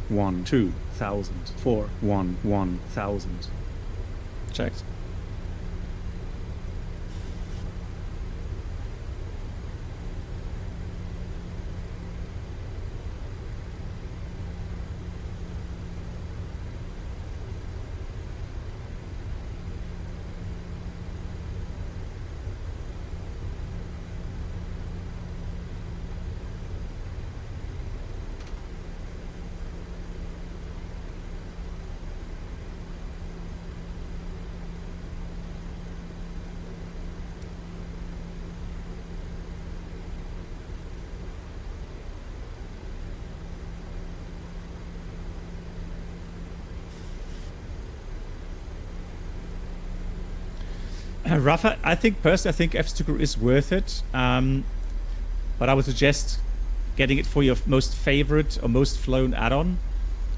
One 2,000 for 1,000. Checked. Rafa, I think personally, I think FS2Crew is worth it, but I would suggest getting it for your most favorite or most flown add-on,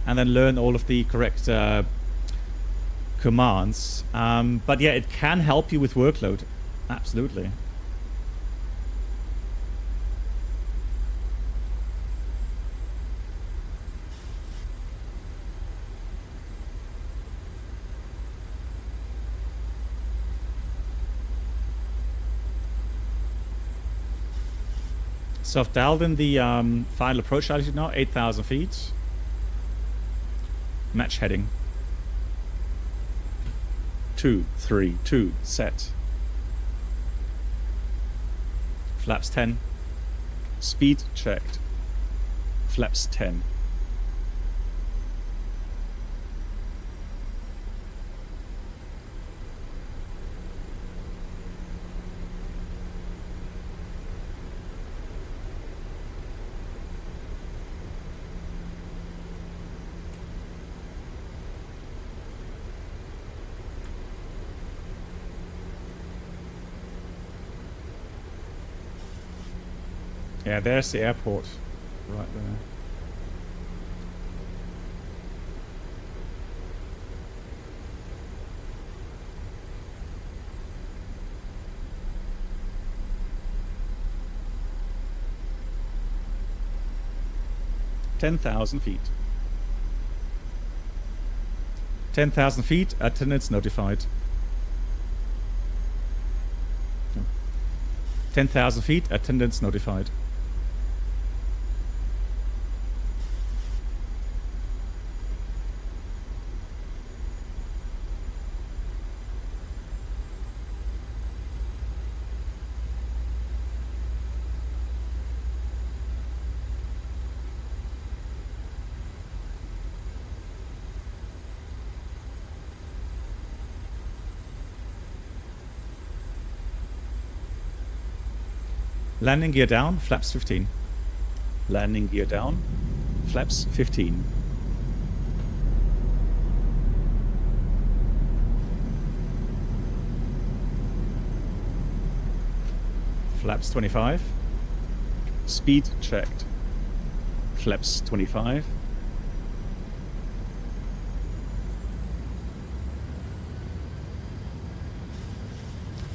and then learn all of the correct commands. But yeah, it can help you with workload, absolutely. So I've dialed in the final approach altitude now, 8,000 feet. Match heading. 232 set. Flaps 10. Speed checked. Flaps 10. Yeah, there's the airport, right there. $10,000 feet. 10,000 feet, attendants notified. 10,000 feet, attendants notified. Landing gear down, flaps 15. Landing gear down, flaps 15. Flaps 25. Speed checked. Flaps 25.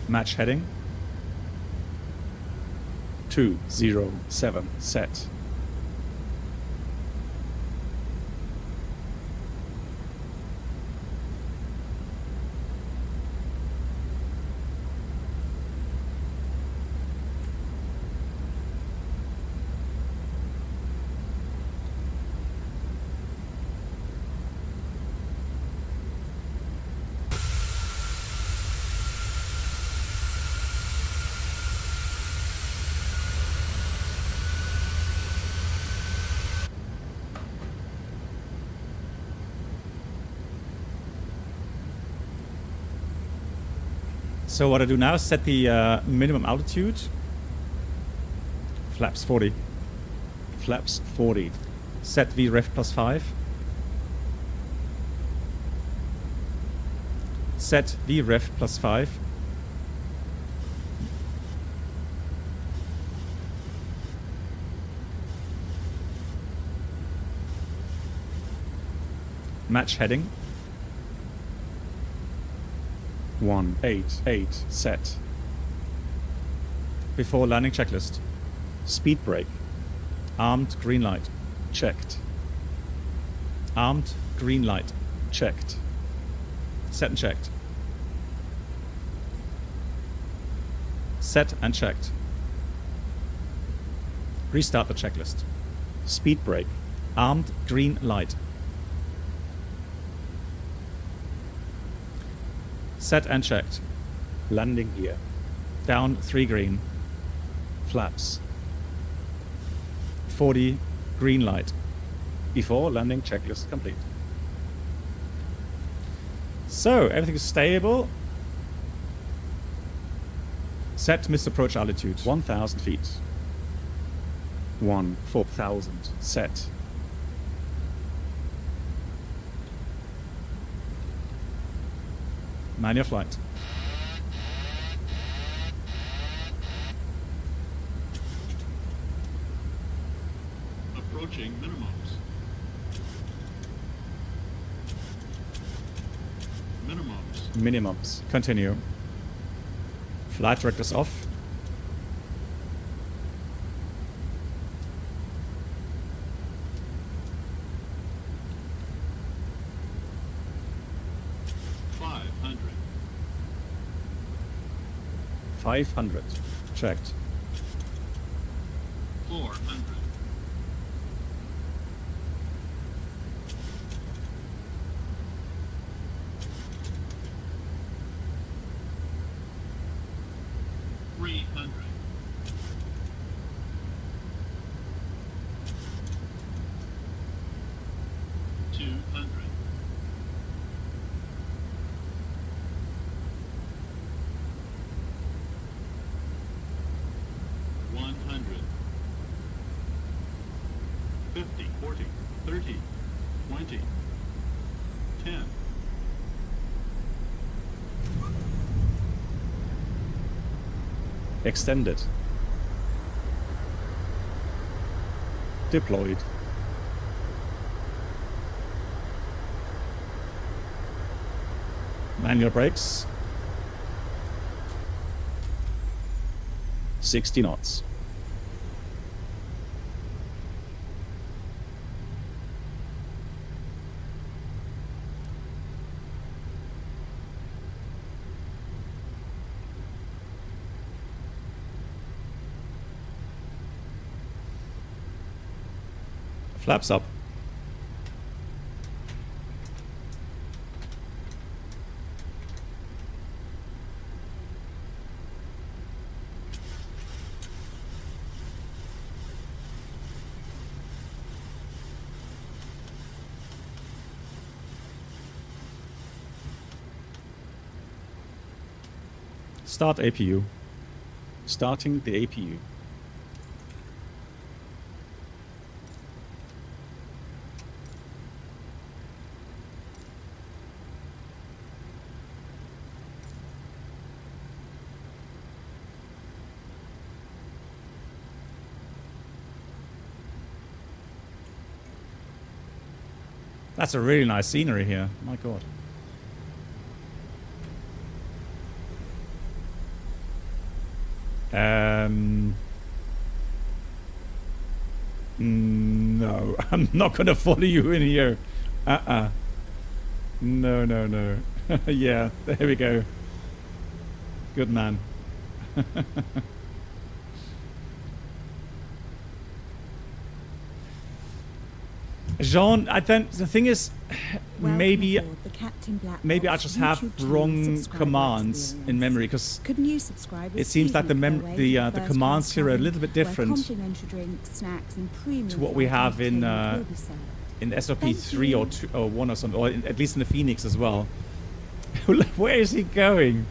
Match heading. 207 set. So what I do now is set the minimum altitude. Flaps 40. Flaps 40. Set VREF plus 5. Set VREF plus 5. Match heading. 188 set. Before landing checklist. Speed brake. Armed green light. Checked. Armed green light. Checked. Set and checked. Set and checked. Restart the checklist. Speed brake. Armed green light. Set and checked. Landing gear. Down 3 green. Flaps. 40 green light. Before landing checklist complete. So everything is stable. Set missed approach altitude. 1,000 feet. 4,000 set. Man your flight. Approaching minimums. Minimums. Minimums. Continue. Flight directors off. $500. 500. Checked. 400. 300. 200. 100. 50, 40, 30, 20, 10. Extended. Deployed. Manual brakes. 60 knots. Flaps up. Start APU. Starting the APU. That's a really nice scenery here. My God. No, I'm not gonna follow you in here. No, no, no. Yeah, there we go. Good man. Jean, I think the thing is, maybe I just have wrong commands in memory, because it seems like the commands here are a little bit different to what we have in SOP 3 or 2 or 1 or something, or at least in the Phoenix as well. Where is he going?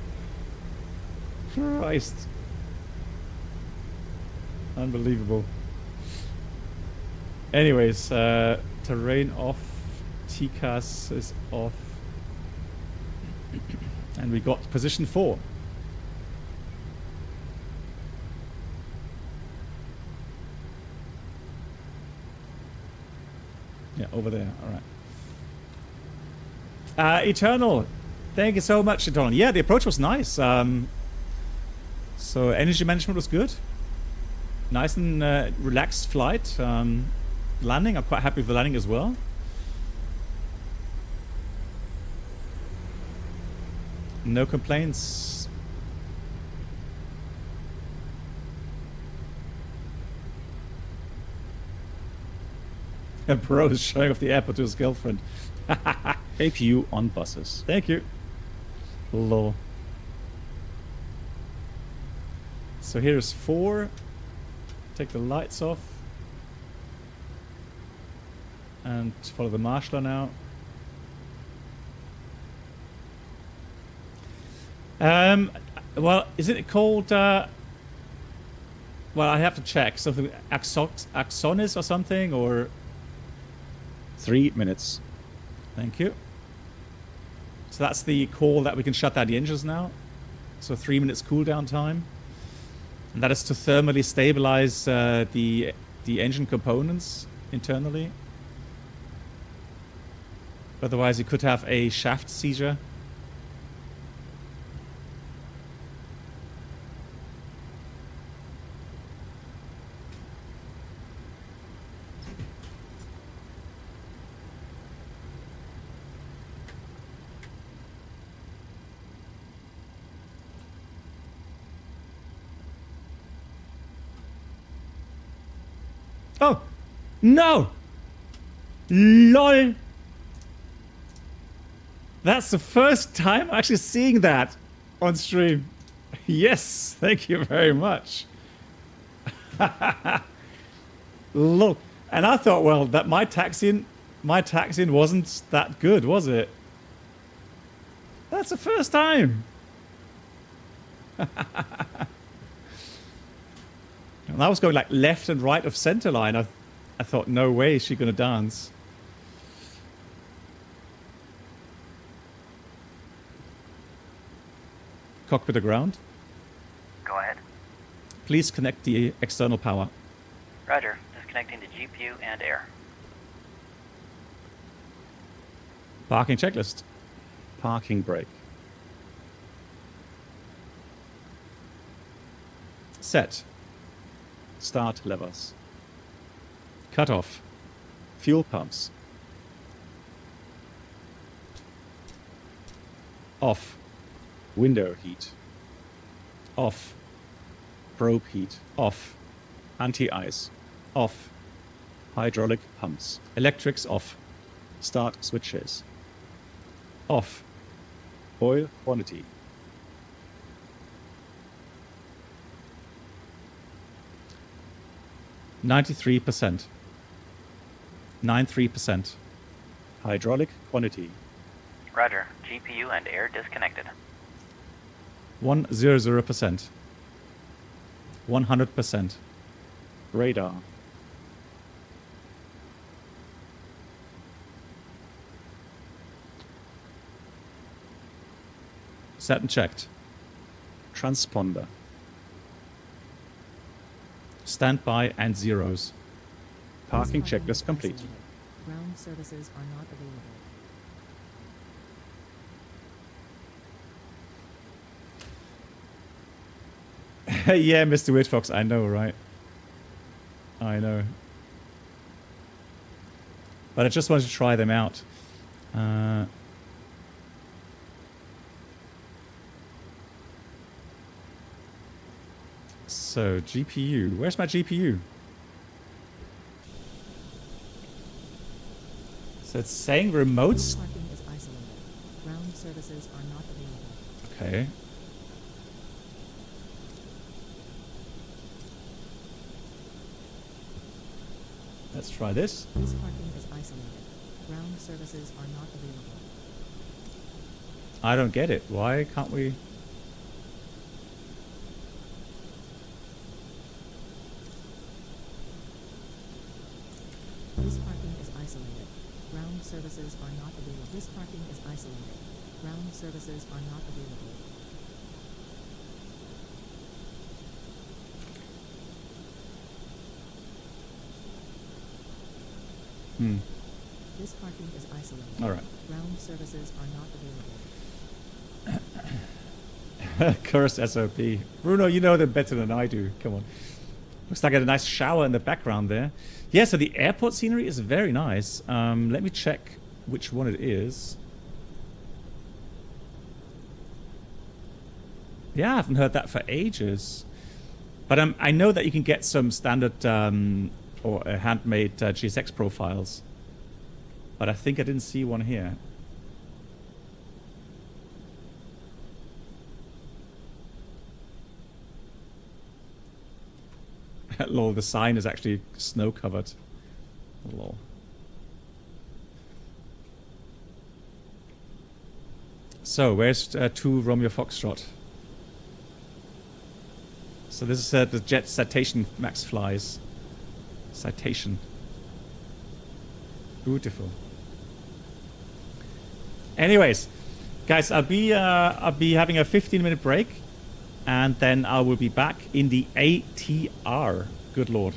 Christ. Unbelievable. Anyways, terrain off, TCAS is off, and we got position 4. Yeah, over there. All right. Eternal, thank you so much, Eternal. Yeah, the approach was nice. So energy management was good. Nice and relaxed flight. Landing, I'm quite happy with the landing as well. No complaints. A bro is showing off the airport to his girlfriend. APU on buses. Thank you. Lol. So here's 4. Take the lights off. And follow the marshaller now. Well, is it called... well, I have to check. Something Axonis or something, or... 3 minutes. Thank you. So that's the call that we can shut down the engines now. So 3 minutes cooldown time. And that is to thermally stabilize the engine components internally. Otherwise, you could have a shaft seizure. Oh! No! LOL! That's the first time I'm actually seeing that on stream. Yes, thank you very much. Look, and I thought, well, that my taxiing wasn't that good, was it? That's the first time. And I was going like left and right of center line. I thought, no way is she going to dance. Cockpit to ground. Go ahead. Please connect the external power. Roger. Disconnecting the GPU and air. Parking checklist. Parking brake. Set. Start levers. Cut off. Fuel pumps. Off. Window heat. Off. Probe heat. Off. Anti-ice. Off. Hydraulic pumps. Electrics off. Start switches. Off. Oil quantity. %. 93%. Hydraulic quantity. Roger. GPU and air disconnected. 100%. 100%. Radar. Set and checked. Transponder. Standby and zeros. Parking checklist complete. Ground services are not available. Yeah, Mr. Weird Fox, I know, right? I know. But I just wanted to try them out. So, GPU. Where's my GPU? So it's saying remotes. Parking is isolated. Ground services are not available. Okay. Let's try this. This parking is isolated. Ground services are not available. I don't get it. Why can't we? This parking is isolated. Ground services are not available. This parking is isolated. Ground services are not available. This parking is isolated. All right. Ground services are not available. Cursed SOP. Bruno, you know them better than I do. Come on. Looks like I had a nice shower in the background there. Yeah, so the airport scenery is very nice. Let me check which one it is. Yeah, I haven't heard that for ages. But I know that you can get some standard or handmade GSX profiles. But I think I didn't see one here. Lol, the sign is actually snow covered. Lol. So, where's 2 Romeo Foxtrot? So this is the Jet Citation Max flies. Citation. Beautiful. Anyways, guys, I'll be having a 15-minute break. And then I will be back in the ATR. Good lord.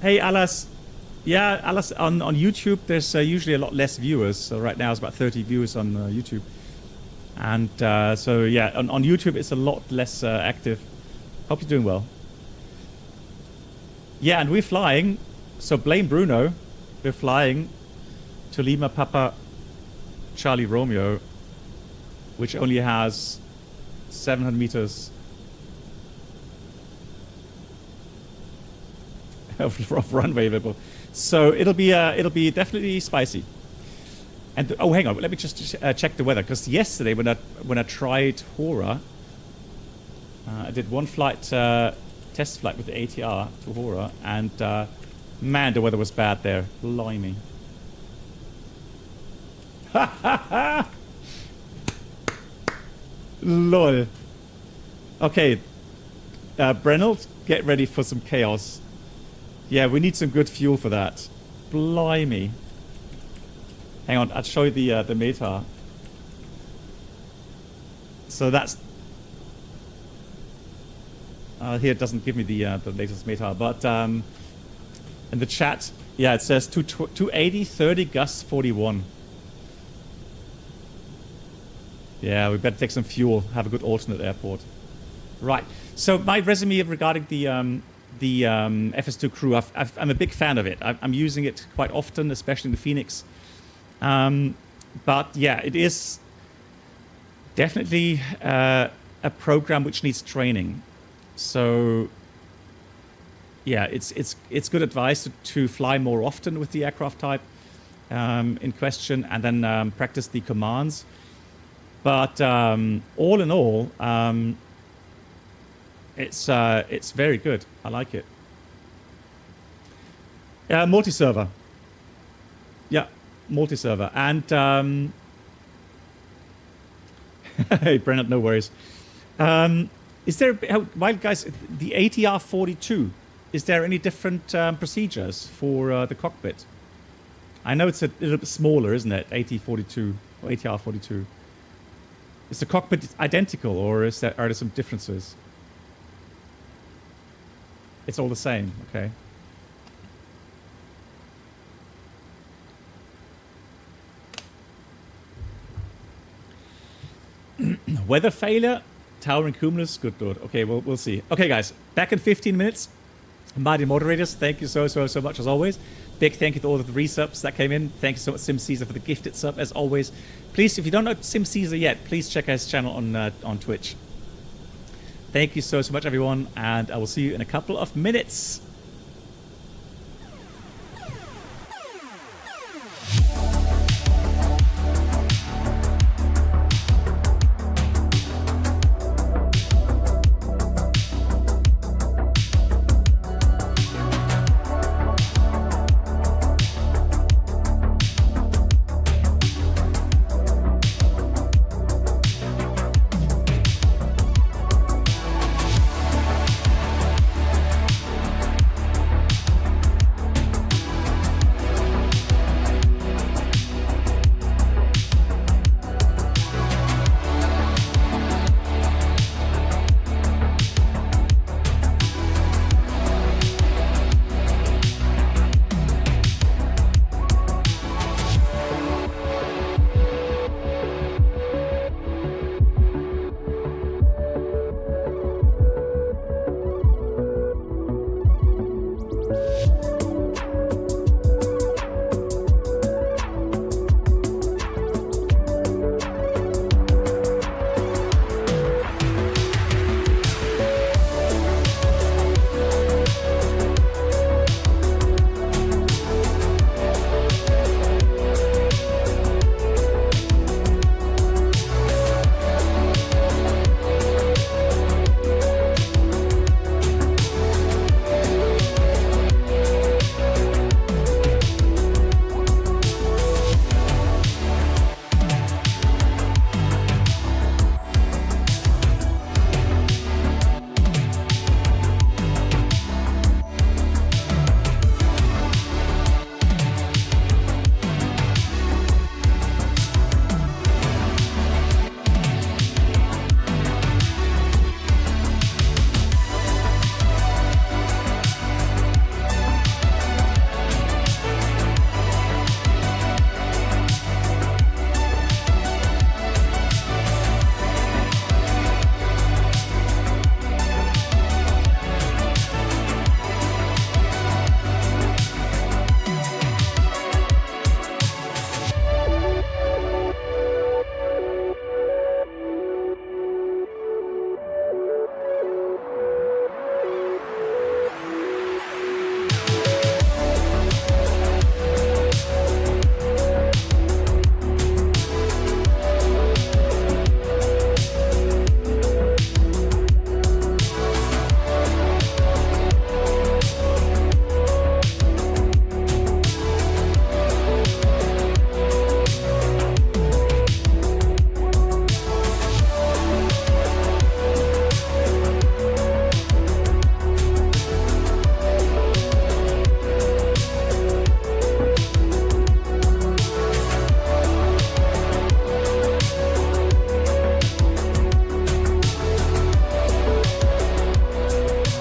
Hey, Alice. Yeah, Alice, on YouTube, there's usually a lot less viewers. So right now it's about 30 viewers on YouTube. And so, yeah, on YouTube, it's a lot less active. Hope you're doing well. Yeah, and we're flying. So blame Bruno. We're flying to Lima Papa Charlie Romeo, which only has 700 meters of runway available. So it'll be definitely spicy. And oh, hang on, let me just check the weather, because yesterday when I tried Hora, I did one flight test flight with the ATR to Hora, and man, the weather was bad there. Blimey. Ha ha ha! Lol. Okay, Brennell, get ready for some chaos. Yeah, we need some good fuel for that. Blimey. Hang on, I'll show you the METAR. So that's... here it doesn't give me the latest METAR, but in the chat, yeah, it says 280, 30, gust 41. Yeah, we better take some fuel, have a good alternate airport. Right, so my resume regarding the FS2Crew, I'm a big fan of it. I'm using it quite often, especially in the Phoenix. But yeah, it is definitely a program which needs training. So yeah, it's good advice to fly more often with the aircraft type in question, and then practice the commands. But all in all, it's very good. I like it. Multi-server. Yeah, multi-server. And hey, Brennan, no worries. Is there, well, guys, the ATR 42? Is there any different procedures for the cockpit? I know it's a little bit smaller, isn't it? AT42 or ATR 42. Is the cockpit identical, or are there some differences? It's all the same, okay. Weather failure, towering cumulus. Good lord. Okay, we'll see. Okay, guys, back in 15 minutes. Mighty moderators, thank you so much as always. Big thank you to all of the resubs that came in. Thank you so much, Sim Caesar, for the gifted sub as always. Please, if you don't know Sim Caesar yet, please check out his channel on Twitch. Thank you so much, everyone, and I will see you in a couple of minutes.